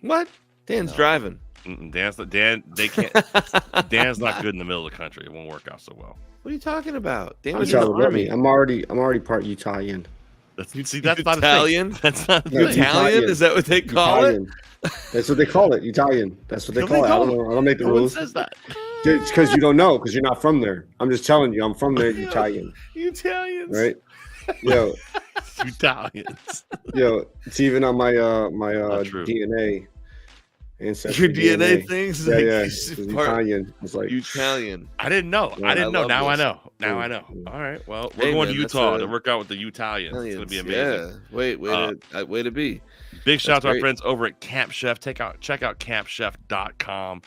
Speaker 11: What? Dan's driving.
Speaker 10: They can't. Dan's not good in the middle of the country. It won't work out so well.
Speaker 11: What are you talking about? Dan
Speaker 5: was in the Army. I'm already part Utahian.
Speaker 10: That's not
Speaker 11: Italian.
Speaker 10: That's not
Speaker 11: Italian. Is that what they call it?
Speaker 5: That's what they call it. Italian. That's what they call it. I don't know. I don't make the rules.
Speaker 10: Who says that?
Speaker 5: It's because you don't know, because you're not from there. I'm just telling you, I'm from there. Italian.
Speaker 11: Italians,
Speaker 5: right? Yo,
Speaker 10: Italians.
Speaker 5: yo, it's even on my DNA. Ancestry
Speaker 11: Your DNA things?
Speaker 5: Yeah,
Speaker 11: Like,
Speaker 5: yeah.
Speaker 11: it's
Speaker 5: It's
Speaker 11: part-
Speaker 5: Italian. It's like
Speaker 11: Italian.
Speaker 10: I didn't know.
Speaker 5: Yeah,
Speaker 10: I didn't know.
Speaker 11: love
Speaker 10: Now I
Speaker 11: this.
Speaker 10: know. Now I know. All right. Well, we're
Speaker 11: Hey,
Speaker 10: going
Speaker 11: man,
Speaker 10: to
Speaker 11: that's
Speaker 10: Utah
Speaker 11: a-
Speaker 10: to work out with the Italians. It's going to be amazing.
Speaker 11: Yeah. Way to be.
Speaker 10: Big shout out to our
Speaker 11: great.
Speaker 10: friends over at Camp Chef. Check out campchef.com.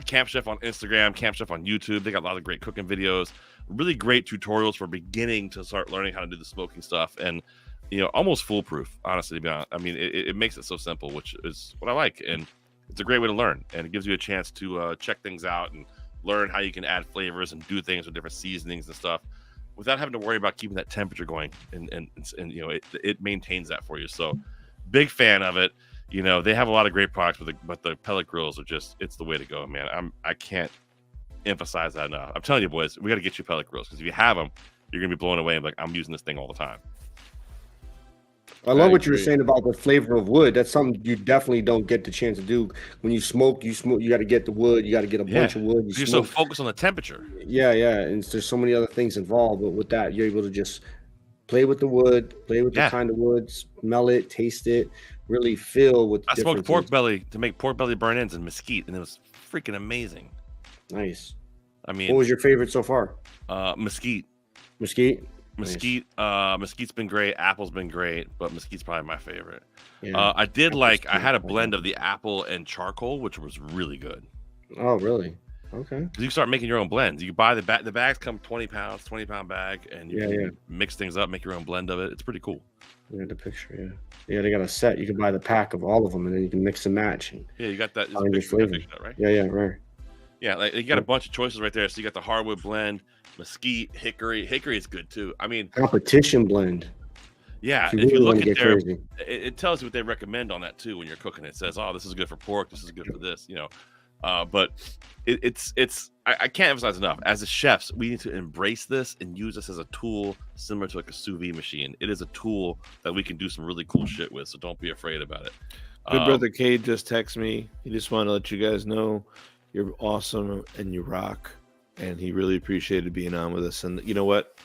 Speaker 10: Camp Chef on Instagram, Camp Chef on YouTube. They got a lot of great cooking videos, really great tutorials for beginning to start learning how to do the smoking stuff, and almost foolproof. Honestly, to be honest, I mean, it makes it so simple, which is what I like, and it's a great way to learn, and it gives you a chance to check things out and learn how you can add flavors and do things with different seasonings and stuff without having to worry about keeping that temperature going, and it maintains that for you. So big fan of it. They have a lot of great products, but the pellet grills are it's the way to go, man. I can't emphasize that enough. I'm telling you, boys, we got to get you pellet grills, because if you have them, you're gonna be blown away and be like, I'm using this thing all the time.
Speaker 5: I love what you were saying about the flavor of wood. That's something you definitely don't get the chance to do when you smoke. You got to get the wood. You got to get a bunch of wood.
Speaker 10: You're so focused on the temperature.
Speaker 5: Yeah, and there's so many other things involved. But with that, you're able to just play with the wood, play with the kind of wood, smell it, taste it, really feel what.
Speaker 10: I smoked pork belly to make pork belly burn-ins and mesquite, and it was freaking amazing.
Speaker 5: Nice.
Speaker 10: I mean,
Speaker 5: what was your favorite so far?
Speaker 10: Mesquite.
Speaker 5: Mesquite.
Speaker 10: Mesquite.
Speaker 5: Nice.
Speaker 10: Mesquite's been great. Apple's been great, but mesquite's probably my favorite.
Speaker 5: Yeah.
Speaker 10: I had a blend of the apple and charcoal, which was really good.
Speaker 5: Oh, really? Okay.
Speaker 10: Because you start making your own blends. You buy the bags come 20 pound bag, and you can mix things up, make your own blend of it. It's pretty cool.
Speaker 5: Yeah, the picture. Yeah, they got a set. You can buy the pack of all of them, and then you can mix and match.
Speaker 10: Yeah, you got that.
Speaker 5: Find your flavor.
Speaker 10: Right?
Speaker 5: Yeah, right.
Speaker 10: Yeah, like you got a bunch of choices right there. So you got the hardwood blend, mesquite, hickory. Hickory is good too. I mean,
Speaker 5: competition blend.
Speaker 10: Yeah,
Speaker 5: if you look at there,
Speaker 10: it tells you what they recommend on that too when you're cooking. It says, "Oh, this is good for pork. This is good for this." But I can't emphasize enough. As a chefs, we need to embrace this and use this as a tool similar to like a sous vide machine. It is a tool that we can do some really cool shit with. So don't be afraid about it.
Speaker 11: Good brother Cade just texted me. He just wanted to let you guys know you're awesome and you rock, and he really appreciated being on with us. And you know what?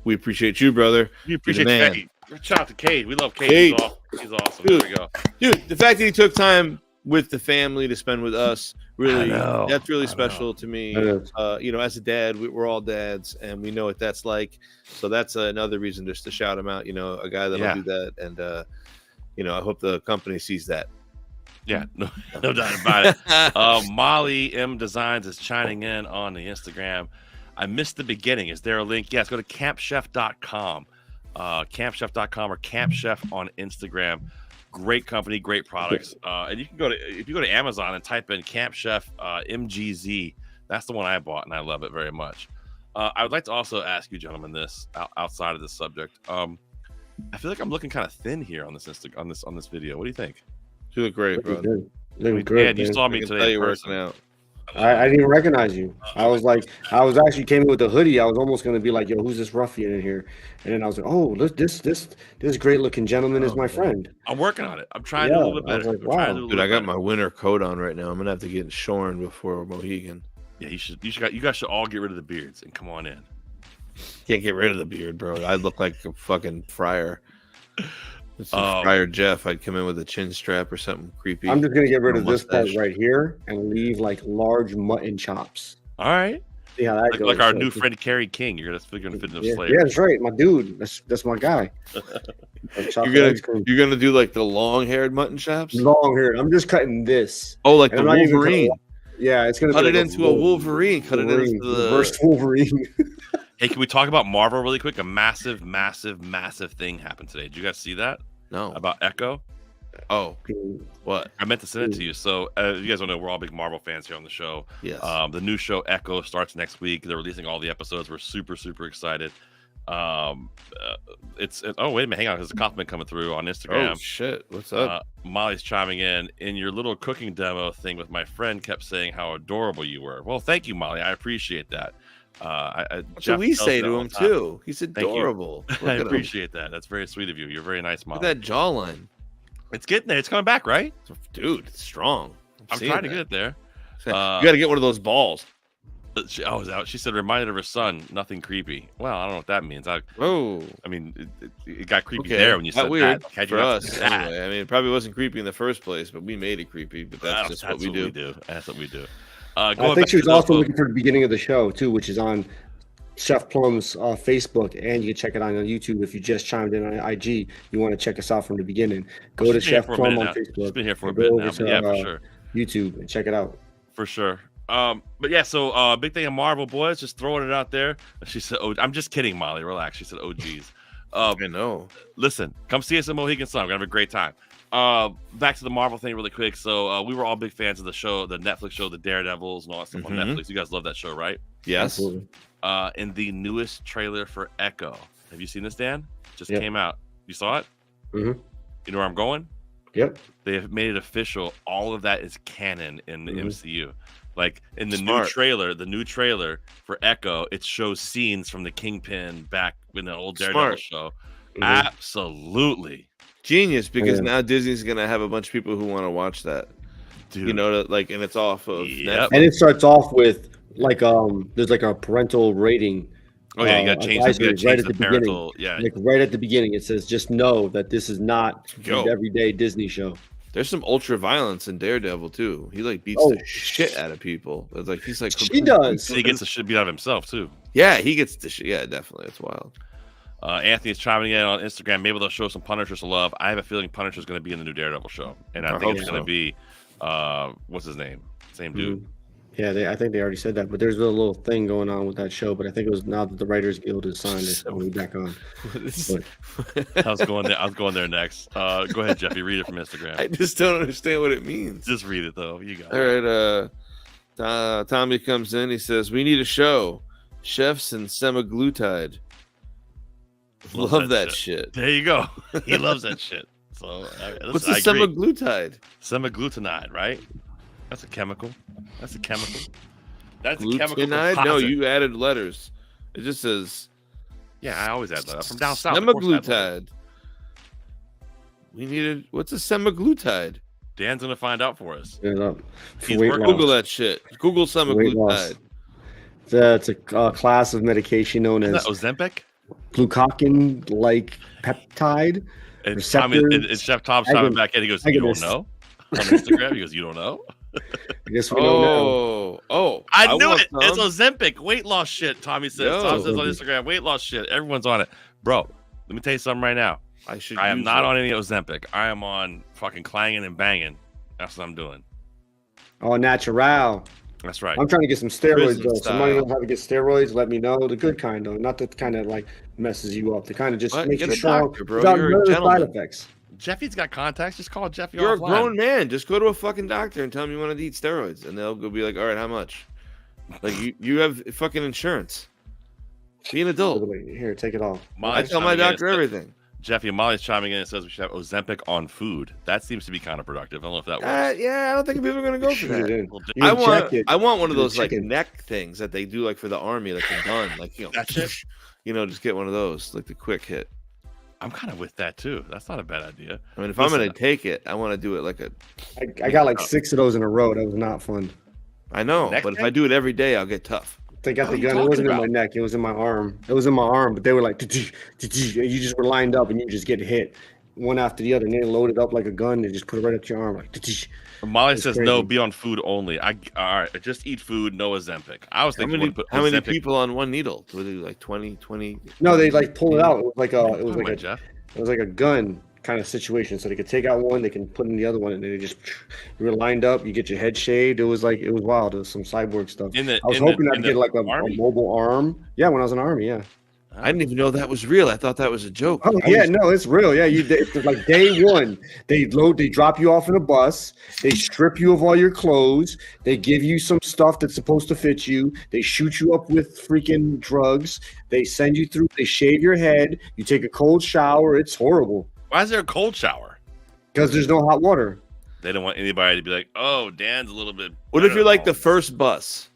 Speaker 11: We appreciate you, brother.
Speaker 10: We appreciate Cade. Shout out to Cade. We love Cade. He's awesome.
Speaker 11: Dude,
Speaker 10: there we go.
Speaker 11: Dude, the fact that he took time with the family to spend with us, really, that's really special to me. As a dad, we're all dads, and we know what that's like. So that's another reason just to shout him out. A guy that'll do that, and I hope the company sees that.
Speaker 10: Yeah, no doubt about it. Molly M Designs is chiming in on the Instagram. I missed the beginning. Is there a link? Yes, go to campchef.com. Campchef.com or Camp Chef on Instagram. Great company, great products. And you can if you go to Amazon and type in Camp Chef MGZ, that's the one I bought and I love it very much. I would like to also ask you gentlemen this outside of this subject. I feel like I'm looking kind of thin here on this on this video. What do you think?
Speaker 11: You look great, bro.
Speaker 5: Looking good,
Speaker 10: you saw me today.
Speaker 11: You working out.
Speaker 5: I didn't even recognize you. I was actually came in with the hoodie. I was almost gonna be like, "Yo, who's this ruffian in here?" And then I was like, "Oh, look, this great looking gentleman is my friend."
Speaker 10: I'm working on it. I'm trying to do a little bit better.
Speaker 5: I was like, wow.
Speaker 11: Dude, I got my winter coat on right now. I'm gonna have to get shorn before Mohegan.
Speaker 10: Yeah, you guys should all get rid of the beards and come on in.
Speaker 11: Can't get rid of the beard, bro. I'd look like a fucking friar. Friar Jeff. I'd come in with a chin strap or something creepy.
Speaker 5: I'm just gonna get rid of this part right here and leave like large mutton chops.
Speaker 10: All right.
Speaker 5: See how that goes.
Speaker 10: Like our new friend Kerry King. You're gonna fit into flavor.
Speaker 5: Yeah, that's right. My dude. That's my guy.
Speaker 11: You're gonna do like the long-haired mutton chops?
Speaker 5: Long-haired. I'm just cutting this.
Speaker 11: Oh, like the Wolverine.
Speaker 5: Yeah, it's gonna
Speaker 11: cut
Speaker 5: be
Speaker 11: it
Speaker 5: like
Speaker 11: into a Wolverine. Cut it into the
Speaker 5: reverse Wolverine.
Speaker 10: Hey, can we talk about Marvel really quick? A massive thing happened today. Did you guys see that?
Speaker 11: No.
Speaker 10: About Echo?
Speaker 11: Oh, what?
Speaker 10: I meant to send it to you. So, you guys don't know, we're all big Marvel fans here on the show.
Speaker 11: Yes.
Speaker 10: The new show Echo starts next week. They're releasing all the episodes. We're super excited. Oh wait a minute, hang on. There's a compliment coming through on Instagram.
Speaker 11: Oh shit, what's up?
Speaker 10: Molly's chiming in your little cooking demo thing with my friend kept saying how adorable you were. Well, thank you, Molly. I appreciate that.
Speaker 11: That's what we say to him too. He's adorable.
Speaker 10: I appreciate that. That's very sweet of you. You're very nice, Molly.
Speaker 11: Look at that jawline.
Speaker 10: It's getting there. It's coming back, right?
Speaker 11: Dude, it's strong.
Speaker 10: I'm trying to get it there.
Speaker 11: You got to get one of those balls.
Speaker 10: She said, reminded of her son, nothing creepy. Well, I don't know what that means. I mean, it got creepy there when you said
Speaker 11: weird
Speaker 10: that. Had
Speaker 11: for
Speaker 10: you not
Speaker 11: us,
Speaker 10: said that?
Speaker 11: anyway. I mean, it probably wasn't creepy in the first place, but we made it creepy. But that's just what we do.
Speaker 10: That's what we do.
Speaker 5: I think she was also looking for the beginning of the show too, which is on Chef Plum's Facebook, and you can check it on YouTube. If you just chimed in on IG, you want to check us out from the beginning. Go to Chef Plum on Facebook.
Speaker 10: She's been here for a bit now, but yeah, for sure.
Speaker 5: YouTube and check it out.
Speaker 10: For sure. But yeah, so big thing of Marvel, boys, just throwing it out there. She said, "Oh, I'm just kidding, Molly. Relax." She said, "Oh, geez."
Speaker 11: I know.
Speaker 10: Listen, come see us at Mohegan Sun. We're gonna have a great time. Back to the Marvel thing really quick. So we were all big fans of the show, the Netflix show, the Daredevils and all that stuff on Netflix. You guys love that show, right?
Speaker 11: Yes.
Speaker 5: Absolutely.
Speaker 10: In the newest trailer for Echo, have you seen this, Dan? Just came out. You saw it?
Speaker 5: Mm-hmm.
Speaker 10: You know where I'm going?
Speaker 5: Yep.
Speaker 10: They have made it official. All of that is canon in the MCU. Like in the
Speaker 11: Smart.
Speaker 10: new trailer for Echo, it shows scenes from the Kingpin back in the old Daredevil show. Absolutely
Speaker 11: genius, because now Disney's gonna have a bunch of people who want to watch that. Dude. You know, like, and it's off of Netflix.
Speaker 5: And it starts off with like there's like a parental rating.
Speaker 10: Oh yeah, you got to change
Speaker 5: right at the
Speaker 10: parental.
Speaker 5: Beginning. Like right at the beginning, it says, "Just know that this is not an everyday Disney show."
Speaker 11: There's some ultra violence in Daredevil too. He like beats the shit out of people. It's like he's like
Speaker 5: he does.
Speaker 10: He gets the shit beat out of himself too.
Speaker 11: Yeah, he gets the shit. Yeah, definitely. It's wild.
Speaker 10: Anthony's chiming in on Instagram. Maybe they'll show some Punishers love. I have a feeling Punisher's going to be in the new Daredevil show, and I think it's going to be what's his name? Same dude.
Speaker 5: Yeah, I think they already said that, but there's a little thing going on with that show. But I think it was now that the Writers Guild is signed, it's going back on.
Speaker 10: I was going there next. Go ahead, Jeffy. Read it from Instagram.
Speaker 11: I just don't understand what it means.
Speaker 10: Just read it though. You got
Speaker 11: it. All right. Tommy comes in. He says, "We need a show. Chefs and semaglutide." Love that shit.
Speaker 10: There you go. He loves that shit. So
Speaker 11: what's the semaglutide?
Speaker 10: Semaglutide, right? That's a chemical. That's a chemical
Speaker 11: composite. No, you added letters. It just says.
Speaker 10: Yeah, I always add letters. From down south.
Speaker 11: Semaglutide. We needed. What's a semaglutide?
Speaker 10: Dan's gonna find out for us.
Speaker 11: Google that shit. Google semaglutide.
Speaker 5: It's a class of medication known as
Speaker 10: Ozempic.
Speaker 5: Glucagon-like peptide.
Speaker 10: And Chef Tom's coming back in. He goes, "You don't know?" On Instagram, he goes, "You don't know?"
Speaker 5: I guess we don't know.
Speaker 10: I knew it. It's Ozempic weight loss shit. Tommy says. Tom says on Instagram, weight loss shit. Everyone's on it, bro. Let me tell you something right now. I am not on any Ozempic. I am on fucking clanging and banging. That's what I'm doing.
Speaker 5: Oh, natural.
Speaker 10: That's right.
Speaker 5: I'm trying to get some steroids though. Somebody knows how to get steroids. Let me know. The good kind though, not the kind that like messes you up. The kind of just makes you strong without no side effects.
Speaker 10: Jeffy's got contacts. Just call Jeffy.
Speaker 11: You're
Speaker 10: offline.
Speaker 11: A grown man. Just go to a fucking doctor and tell him you want to eat steroids, and they'll go be like, "All right, how much?" Like you have fucking insurance. Be an adult.
Speaker 5: Here, take it all.
Speaker 11: I tell my doctor everything.
Speaker 10: Jeffy and Molly's chiming in and says we should have Ozempic on food. That seems to be kind of productive. I don't know if that works.
Speaker 11: Yeah, I don't think people are going to go for that. I want one of those like neck things that they do like for the army, like a gun, like
Speaker 10: that's it.
Speaker 11: Just get one of those, like the quick hit.
Speaker 10: I'm kind of with that too. That's not a bad idea.
Speaker 11: I mean, if I'm going to take it, I want to do it like a.
Speaker 5: I got like 6 of those in a row. That was not fun.
Speaker 11: I know, but if I do it every day, I'll get tough.
Speaker 5: They got the gun. It wasn't in my neck. It was in my arm. It was in my arm, but they were like, you just were lined up and you just get hit one after the other. And they loaded up like a gun. They just put it right up your arm. Like,
Speaker 10: Molly says, crazy. No, be on food only. All right, just eat food, no Ozempic. I was thinking,
Speaker 11: how many people on one needle? Were they like 20?
Speaker 5: No, they like pull it out. It was like a gun kind of situation. So they could take out one, they can put in the other one, and they just you were lined up. You get your head shaved. It was wild. It was some cyborg stuff. I was hoping I'd get like a mobile arm. Yeah, when I was in the army. Yeah.
Speaker 11: I didn't even know that was real. I thought that was a joke.
Speaker 5: Oh yeah, no, it's real. Yeah, it's like day one. They drop you off in a bus. They strip you of all your clothes. They give you some stuff that's supposed to fit you. They shoot you up with freaking drugs. They send you through. They shave your head. You take a cold shower. It's horrible.
Speaker 10: Why is there a cold shower?
Speaker 5: Because there's no hot water.
Speaker 10: They don't want anybody to be like, "Oh, Dan's a little bit."
Speaker 11: What if you're like the first bus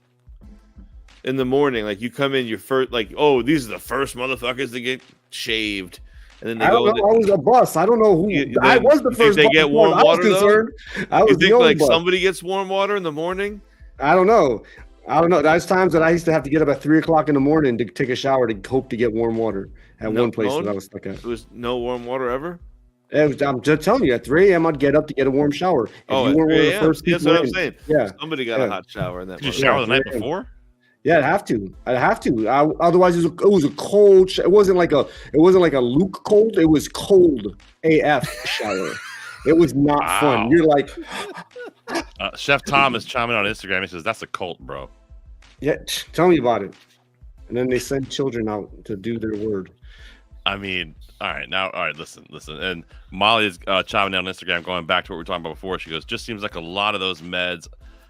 Speaker 11: in the morning? Like you come in, your first, like, "Oh, these are the first motherfuckers to get shaved," and then they go.
Speaker 5: I was a bus. I don't know who. I was the first.
Speaker 11: They get warm water.
Speaker 5: I was
Speaker 11: you think like somebody gets warm water in the morning?
Speaker 5: I don't know. I don't know. There's times that I used to have to get up at 3:00 in the morning to take a shower to hope to get warm water at one place that I was stuck at.
Speaker 11: It was no warm water ever?
Speaker 5: I'm just telling you, at 3 a.m. I'd get up to get a warm shower. If
Speaker 11: Oh,
Speaker 5: you
Speaker 11: at
Speaker 5: weren't one of
Speaker 11: 3
Speaker 5: the
Speaker 11: a.m.
Speaker 5: first
Speaker 11: That's
Speaker 5: people
Speaker 11: what I'm
Speaker 5: in-
Speaker 11: saying.
Speaker 5: Yeah.
Speaker 11: Somebody got a hot shower in that.
Speaker 10: Did you
Speaker 11: motherfucker.
Speaker 10: shower the night
Speaker 5: 3 a.m.
Speaker 10: before?
Speaker 5: Yeah, I'd have to. Otherwise, it was a cold. It wasn't like a Luke cold. It was cold AF shower. It was not fun. You're like,
Speaker 10: Chef Tom is chiming on Instagram. He says that's a cult, bro.
Speaker 5: yeah, tell me about it. And then they send children out to do their word.
Speaker 10: I mean, all right, listen. And Molly is chiming in on Instagram, going back to what we were talking about before. She goes, just seems like a lot of those meds,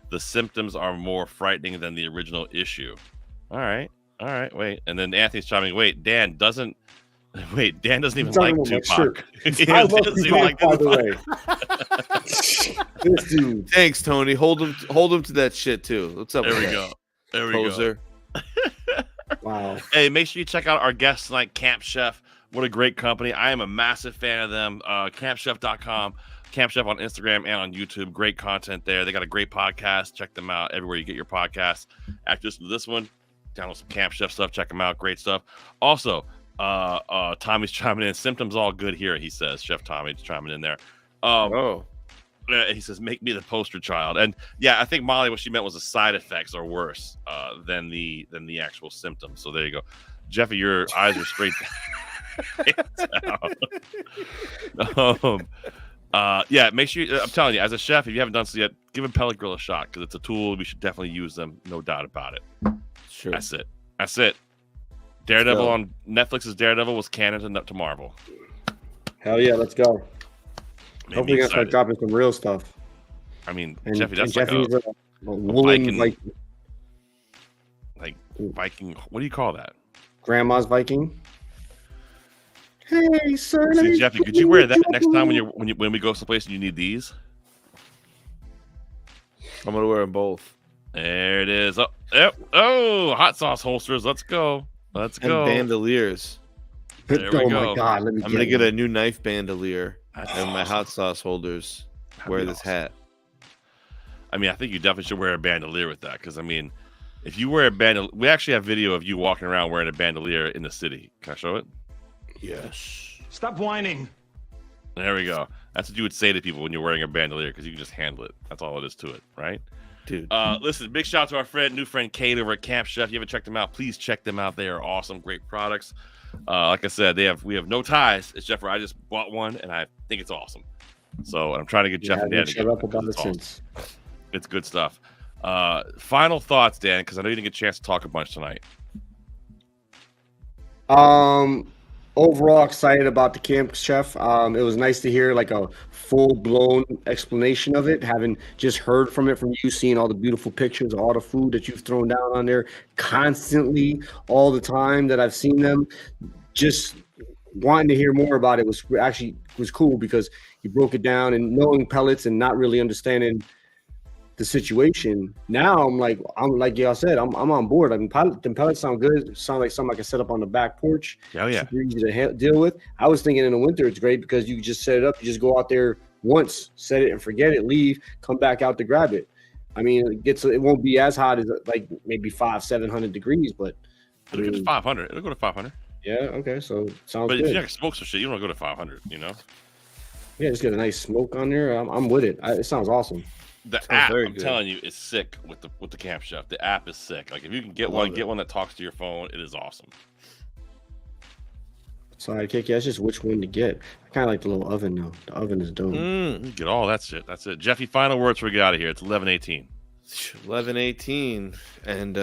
Speaker 10: the symptoms are more frightening than the original issue. All right, wait. And then Anthony's chiming, Dan doesn't even like Tupac.
Speaker 5: I love Tupac, by the way. This dude.
Speaker 11: Thanks, Tony. Hold him to that shit too. What's up?
Speaker 10: There
Speaker 11: with
Speaker 10: we
Speaker 11: that?
Speaker 10: go. There we
Speaker 11: Poser.
Speaker 10: go.
Speaker 5: Wow.
Speaker 10: Hey, make sure you check out our guest tonight, Camp Chef. What a great company. I am a massive fan of them. Campchef.com, Camp Chef on Instagram and on YouTube. Great content there. They got a great podcast. Check them out everywhere you get your podcasts. After this one, download some Camp Chef stuff. Check them out. Great stuff. Also, Tommy's chiming in. Symptoms all good here, he says. Chef Tommy's chiming in there. He says, make me the poster child. And yeah, I think Molly, what she meant was the side effects are worse than the actual symptoms. So there you go. Jeffy, your eyes are straight down. Yeah, make sure I'm telling you, as a chef, if you haven't done so yet, give a pellet grill a shot because it's a tool. We should definitely use them, no doubt about it.
Speaker 11: Sure.
Speaker 10: That's it. Daredevil on Netflix's Daredevil was canon to Marvel.
Speaker 5: Hell yeah, let's go. Hopefully,
Speaker 10: me
Speaker 5: we're gonna start
Speaker 10: excited.
Speaker 5: dropping some real stuff.
Speaker 10: I mean,
Speaker 5: And,
Speaker 10: Jeffy, that's
Speaker 5: and
Speaker 10: like
Speaker 5: Jeffy's a woolen
Speaker 10: Viking.
Speaker 5: Viking.
Speaker 10: Viking. What do you call that?
Speaker 5: Grandma's Viking. Hey, sir.
Speaker 10: See, Jeffy, could you wear that next time when we go someplace and you need these?
Speaker 11: I'm gonna wear them both.
Speaker 10: There it is. Oh, hot sauce holsters. Let's go.
Speaker 11: And bandoliers.
Speaker 10: There we
Speaker 5: Oh
Speaker 10: go.
Speaker 5: my God! Let me.
Speaker 11: I'm gonna get a new knife bandolier and my hot sauce holders. Wear this hat.
Speaker 10: I mean, I think you definitely should wear a bandolier with that because I mean, if you wear a bandolier, we actually have video of you walking around wearing a bandolier in the city. Can I show it?
Speaker 11: Yes.
Speaker 7: Stop whining.
Speaker 10: There we go. That's what you would say to people when you're wearing a bandolier because you can just handle it. That's all it is to it, right?
Speaker 11: Dude.
Speaker 10: Listen, big shout out to our new friend Cade over at Camp Chef. You haven't checked them out, please check them out. They are awesome, great products. Like I said, we have no ties. It's Jeff. I just bought one and I think it's awesome. So I'm trying to get Jeff and Dan to get
Speaker 5: up
Speaker 10: it
Speaker 5: about it
Speaker 10: awesome.
Speaker 5: since.
Speaker 10: It's good stuff. Final thoughts, Dan, because I know you didn't get a chance to talk a bunch tonight.
Speaker 5: Overall excited about the Camp Chef. It was nice to hear like a full-blown explanation of it, having just heard from it from you, seeing all the beautiful pictures of all the food that you've thrown down on there constantly all the time that I've seen them. Just wanting to hear more about it was cool because you broke it down, and knowing pellets and not really understanding the situation. Now I'm like y'all said, I'm on board. I mean, them pellets sound good. Sound like something I can set up on the back porch.
Speaker 10: Oh yeah,
Speaker 5: super easy to deal with. I was thinking in the winter it's great because you just set it up. You just go out there once, set it and forget it, leave, come back out to grab it. I mean, it won't be as hot as like maybe 500-700 degrees, but
Speaker 10: it'll go to 500. It'll go to 500.
Speaker 5: Yeah. Okay. So sounds
Speaker 10: but
Speaker 5: good.
Speaker 10: if you like smoke some shit, you don't want to go to 500. You know.
Speaker 5: Yeah, just get a nice smoke on there. I'm with it. It sounds awesome.
Speaker 10: The app, I'm telling you, is sick with the Camp Chef. The app is sick. Like if you can get one that talks to your phone. It is awesome.
Speaker 5: Sorry, Kiki. That's just which one to get. I kind of like the little oven though. The oven is dope.
Speaker 10: You get all that shit. That's it. Jeffy, final words before we get out of here. It's 11:18.
Speaker 11: 11:18, and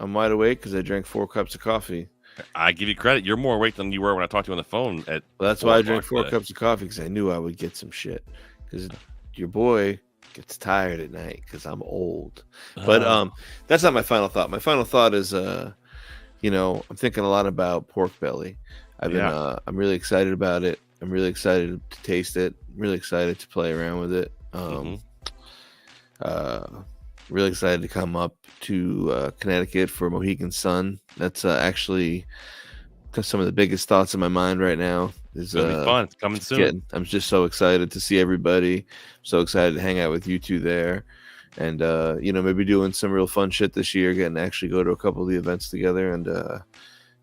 Speaker 11: I'm wide awake because I drank 4 cups of coffee.
Speaker 10: I give you credit. You're more awake than you were when I talked to you on the phone.
Speaker 11: That's why I drank 4 cups of coffee, because I knew I would get some shit. Because your boy gets tired at night because I'm old. But that's not my final thought. My final thought is, I'm thinking a lot about pork belly. I'm really excited about it. I'm really excited to taste it. I'm really excited to play around with it. Really excited to come up to Connecticut for Mohegan Sun. That's actually some of the biggest thoughts in my mind right now.
Speaker 10: It's gonna be fun. It's coming soon.
Speaker 11: I'm just so excited to see everybody. So excited to hang out with you two there, and maybe doing some real fun shit this year, getting to actually go to a couple of the events together, and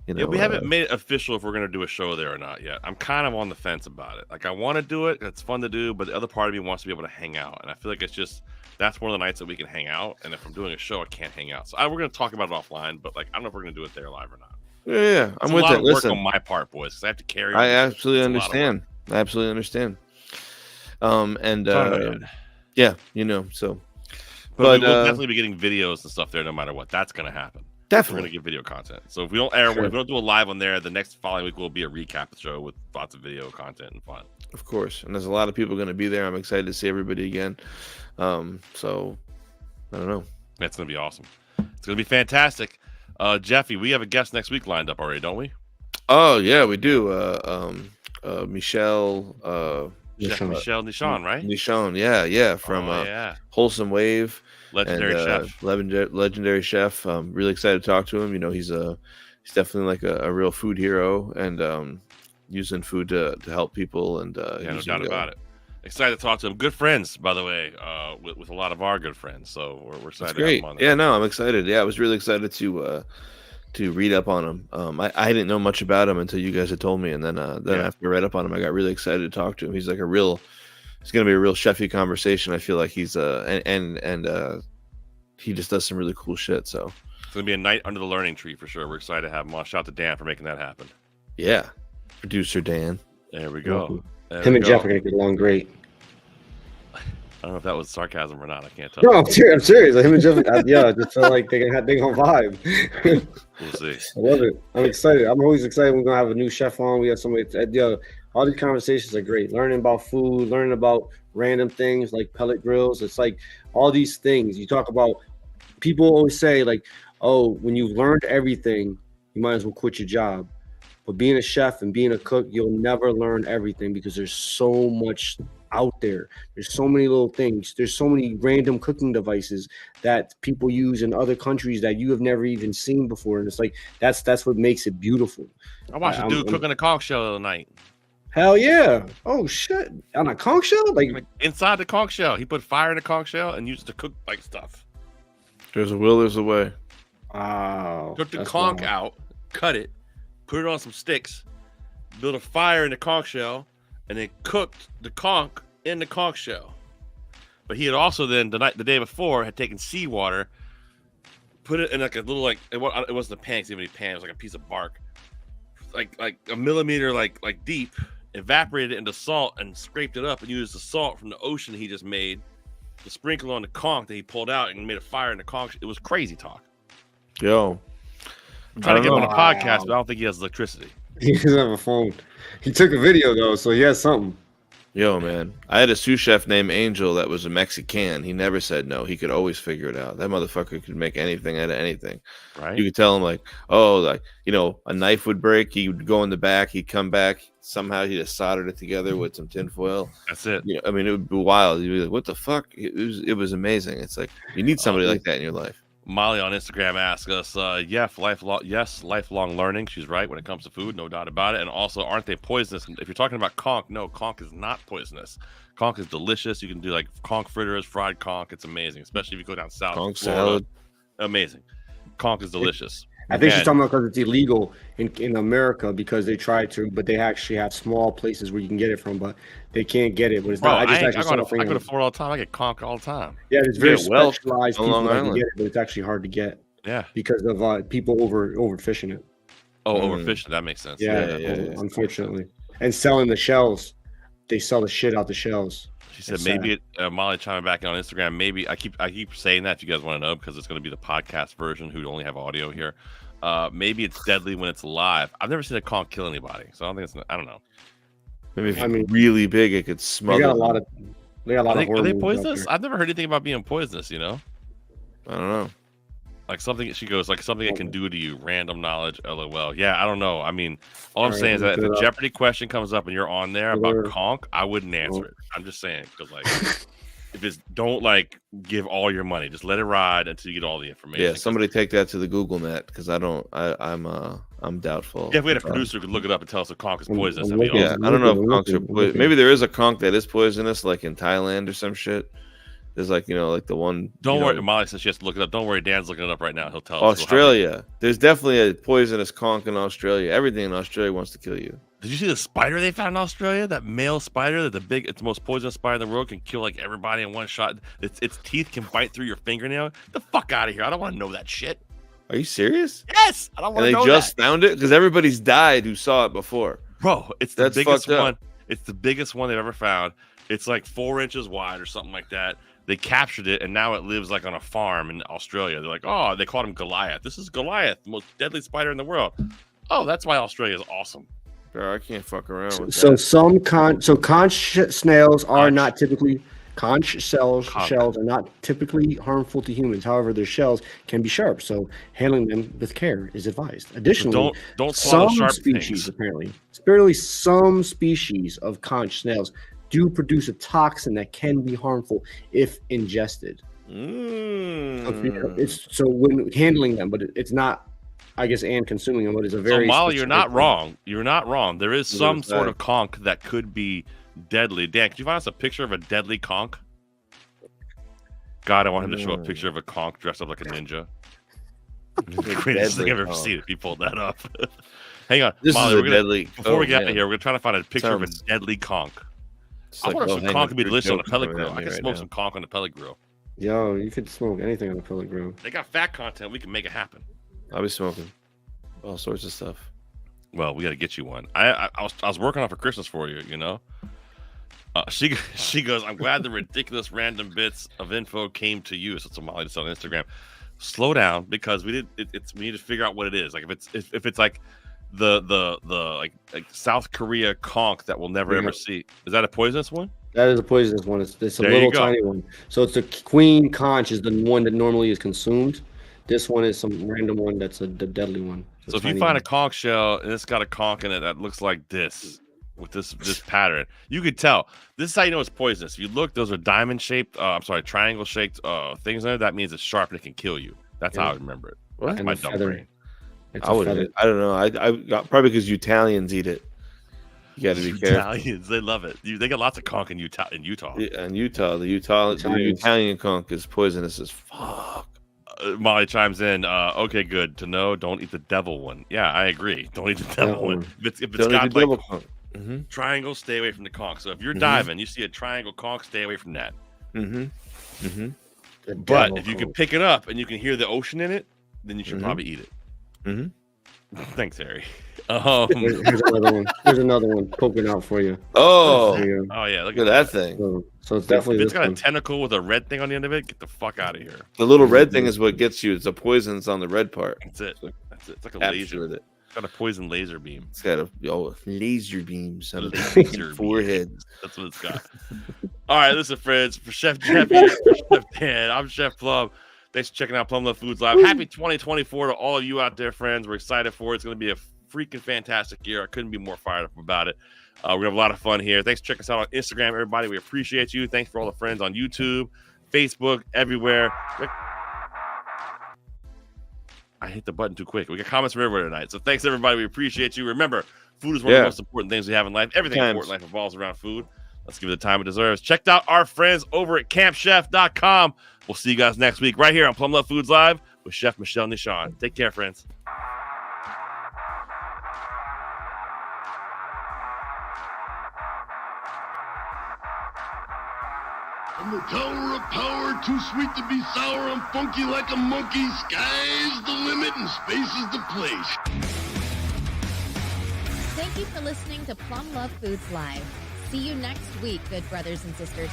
Speaker 10: we haven't made it official if we're going to do a show there or not yet. I'm kind of on the fence about it. Like, I want to do it. It's fun to do, but the other part of me wants to be able to hang out. And I feel like that's one of the nights that we can hang out. And if I'm doing a show, I can't hang out. So we're going to talk about it offline, but like, I don't know if we're going to do it there live or not.
Speaker 11: Yeah. I'm with it.
Speaker 10: Listen, on my part, boys, because I have to carry.
Speaker 11: I absolutely understand. I absolutely understand. So.
Speaker 10: But we'll definitely be getting videos and stuff there no matter what. That's going to happen.
Speaker 11: Definitely.
Speaker 10: We're going to get video content. So if we don't if we don't do a live on there, the next following week will be a recap show with lots of video content and fun.
Speaker 11: Of course. And there's a lot of people going to be there. I'm excited to see everybody again. So I don't know.
Speaker 10: That's going to be awesome. It's going to be fantastic. Jeffy, we have a guest next week lined up already, don't we?
Speaker 11: Oh, yeah, we do. Michelle
Speaker 10: Nishon, right?
Speaker 11: Nishon, yeah, from Wholesome Wave. Legendary chef. Really excited to talk to him. He's definitely like a real food hero, and using food to help people. And
Speaker 10: no doubt about it. Excited to talk to him. Good friends, by the way, with a lot of our good friends. So we're excited.
Speaker 11: That's great. I'm excited. Yeah, I was really excited to read up on him. I didn't know much about him until you guys had told me, and then after I read up on him, I got really excited to talk to him. He's like it's going to be a real chefy conversation. I feel like he's and he just does some really cool shit. So
Speaker 10: it's going to be a night under the learning tree for sure. We're excited to have him on. Shout out to Dan for making that happen.
Speaker 11: Yeah, producer Dan.
Speaker 10: There we go.
Speaker 5: Him and Jeff are going to get along great.
Speaker 10: I don't know if that was sarcasm or not. I can't tell.
Speaker 5: No, I'm serious. Him and Jeff, I just feel like they're going to vibe.
Speaker 10: We'll see.
Speaker 5: I love it. I'm excited. I'm always excited. We're going to have a new chef on. We have somebody. All these conversations are great. Learning about food, learning about random things like pellet grills. It's like all these things. You talk about, people always say like, oh, when you've learned everything, you might as well quit your job. But being a chef and being a cook, you'll never learn everything because there's so much out there. There's so many little things. There's so many random cooking devices that people use in other countries that you have never even seen before. And it's like, that's what makes it beautiful.
Speaker 10: I watched a dude cooking a conch shell the other night.
Speaker 5: Hell yeah. Oh shit. On a conch shell? Like
Speaker 10: inside the conch shell. He put fire in the conch shell and used it to cook like stuff.
Speaker 11: There's a will, there's a way.
Speaker 5: Wow.
Speaker 10: Took the conch out, cut it, put it on some sticks, built a fire in the conch shell, and then cooked the conch in the conch shell. But he had also then the day before had taken seawater, put it in like a little it wasn't a pan, it was like a piece of bark, like a millimeter like deep, evaporated it into salt and scraped it up and used the salt from the ocean he just made to sprinkle on the conch that he pulled out and made a fire in the conch. It was crazy talk.
Speaker 11: Yo,
Speaker 10: I'm trying to get him on a podcast, but I don't think he has electricity.
Speaker 5: He doesn't have a phone. He took a video though, so he has something.
Speaker 11: Yo, man, I had a sous chef named Angel that was a Mexican. He never said no. He could always figure it out. That motherfucker could make anything out of anything.
Speaker 10: Right?
Speaker 11: You could tell him like, a knife would break. He would go in the back. He'd come back. Somehow he just soldered it together with some tinfoil.
Speaker 10: That's it.
Speaker 11: It would be wild. You'd be like, what the fuck? It was amazing. It's like you need somebody like that in your life.
Speaker 10: Molly on Instagram asks us, lifelong learning. She's right when it comes to food, no doubt about it. And also, aren't they poisonous? If you're talking about conch, no, conch is not poisonous. Conch is delicious. You can do like conch fritters, fried conch. It's amazing, especially if you go down south.
Speaker 11: Conch salad.
Speaker 10: Amazing. Conch is delicious.
Speaker 5: I think she's talking about because it's illegal in America because they try to, but they actually have small places where you can get it from, but they can't get it. But it's not.
Speaker 10: I go to Florida all the time. I get conch all the time.
Speaker 5: Yeah, it's very specialized people that can get it, but it's actually hard to get.
Speaker 10: Yeah,
Speaker 5: because of people overfishing it.
Speaker 10: Oh, overfishing. That makes sense.
Speaker 5: Yeah, unfortunately, and selling the shells. They sell the shit out the shells.
Speaker 10: She said maybe Molly chiming back on Instagram. Maybe I keep saying that if you guys want to know because it's going to be the podcast version who'd only have audio here. Maybe it's deadly when it's live. I've never seen a conch kill anybody, so I don't think I don't know.
Speaker 11: Maybe if it's really big, it could smother.
Speaker 5: They got a lot of.
Speaker 10: Are they poisonous? I've never heard anything about being poisonous. You know.
Speaker 11: I don't know.
Speaker 10: Like something she goes like something it can do to you. Random knowledge. LOL. Yeah, I don't know. I mean, all I'm saying is that if a Jeopardy question comes up and you're on there about conch, I wouldn't answer it. I'm just saying because like. If it's don't give all your money, just let it ride until you get all the information.
Speaker 11: Yeah, somebody take that to the Google net because I'm doubtful.
Speaker 10: Yeah, if we had a producer who could look it up and tell us if conch is poisonous.
Speaker 11: I don't know if conchs are poisonous. Maybe there is a conch that is poisonous, like in Thailand or some shit. There's like like the one.
Speaker 10: Don't worry, Molly says she has to look it up. Don't worry, Dan's looking it up right now. He'll tell us.
Speaker 11: Australia. There's definitely a poisonous conch in Australia. Everything in Australia wants to kill you.
Speaker 10: Did you see the spider they found in Australia? That male spider, it's the most poisonous spider in the world, can kill like everybody in one shot. Its teeth can bite through your fingernail. Get the fuck out of here! I don't want to know that shit.
Speaker 11: Are you serious?
Speaker 10: Yes, I don't want to know
Speaker 11: that. And they just found it because everybody's died who saw it before.
Speaker 10: Bro, it's the biggest one. It's the biggest one they've ever found. It's like 4 inches wide or something like that. They captured it, and now it lives like on a farm in Australia. They're like, oh, they called him Goliath. This is Goliath, the most deadly spider in the world. Oh, that's why Australia is awesome.
Speaker 11: Bro, I can't fuck around with
Speaker 5: so
Speaker 11: that.
Speaker 5: Conch snails are not typically shells are not typically harmful to humans. However, their shells can be sharp, so handling them with care is advised. Additionally,
Speaker 10: don't swallow
Speaker 5: some
Speaker 10: sharp
Speaker 5: species
Speaker 10: things.
Speaker 5: apparently some species of conch snails do produce a toxin that can be harmful if ingested. So when handling them, but it's not, I guess, and consuming them, but it's a very.
Speaker 10: So Molly, you're not wrong. You're not wrong. There is some sort of conch that could be deadly. Dan, could you find us a picture of a deadly conch? God, I want him to show a picture of a conch dressed up like a ninja. The greatest thing I've ever seen if he pulled that up. Hang on,
Speaker 11: This
Speaker 10: Molly,
Speaker 11: is a deadly.
Speaker 10: Before we get out of here, we're gonna try to find a picture of a deadly conch. I wonder if some conch could be delicious on a pellet grill. I can smoke some conch on a pellet grill.
Speaker 5: Yo, you could smoke anything on a pellet grill.
Speaker 10: They got fat content. We can make it happen.
Speaker 11: I'll be smoking all sorts of stuff.
Speaker 10: Well, we got to get you one. I was working on for Christmas for you. She goes, I'm glad the ridiculous random bits of info came to you. So it's a Molly just on Instagram. Slow down because we need to figure out what it is. Like if it's like the like South Korea conch that we'll never ever see. Is that a poisonous one?
Speaker 5: That is a poisonous one. It's a little tiny one. So it's the queen conch is the one that normally is consumed. This one is some random one that's the deadly one.
Speaker 10: So if you find a conch shell and it's got a conch in it that looks like this with this pattern, you could tell. This is how you know it's poisonous. If you look, those are triangle shaped things in it. That means it's sharp and it can kill you. That's how I remember it. That's my dumb brain.
Speaker 11: I don't know. I got probably because Italians eat it. You got to be careful.
Speaker 10: Italians, they love it. They got lots of conch in Utah.
Speaker 11: In Utah, the Italian conch is poisonous as fuck.
Speaker 10: Molly chimes in. Okay, good to know. Don't eat the devil one. Yeah, I agree. Don't eat the devil one. If it's got like triangle, stay away from the conch. So if you're diving, you see a triangle conch, stay away from that. But if you can pick it up and you can hear the ocean in it, then you should probably eat it. Thanks, Harry.
Speaker 5: Here's another one. Here's another one poking out for you.
Speaker 11: Oh
Speaker 10: yeah!
Speaker 11: Look at that thing.
Speaker 5: So it's definitely.
Speaker 10: It's got a tentacle with a red thing on the end of it. Get the fuck out of here.
Speaker 11: The little red thing is what gets you. It's a poison that's on the red part.
Speaker 10: That's it. It's like a laser. With it. It's got a poison laser beam.
Speaker 11: It's got a laser beams on the forehead.
Speaker 10: That's what it's got. All right, listen, friends. For Chef Jeffy, for Chef Dan, I'm Chef Plum. Thanks for checking out Plum Love Foods Live. Happy 2024 to all of you out there, friends. We're excited for it. It's going to be a freaking fantastic year. I couldn't be more fired up about it. We're going to have a lot of fun here. Thanks for checking us out on Instagram, everybody. We appreciate you. Thanks for all the friends on YouTube, Facebook, everywhere. I hit the button too quick. We got comments from everywhere tonight. So thanks, everybody. We appreciate you. Remember, food is one of the most important things we have in life. Everything important in life revolves around food. Let's give it the time it deserves. Check out our friends over at campchef.com. We'll see you guys next week right here on Plum Love Foods Live with Chef Michelle Nishan. Take care, friends.
Speaker 13: From the tower of power, too sweet to be sour, I'm funky like a monkey. Sky's the limit and space is the place.
Speaker 14: Thank you for listening to Plum Love Foods Live. See you next week, good brothers and sisters.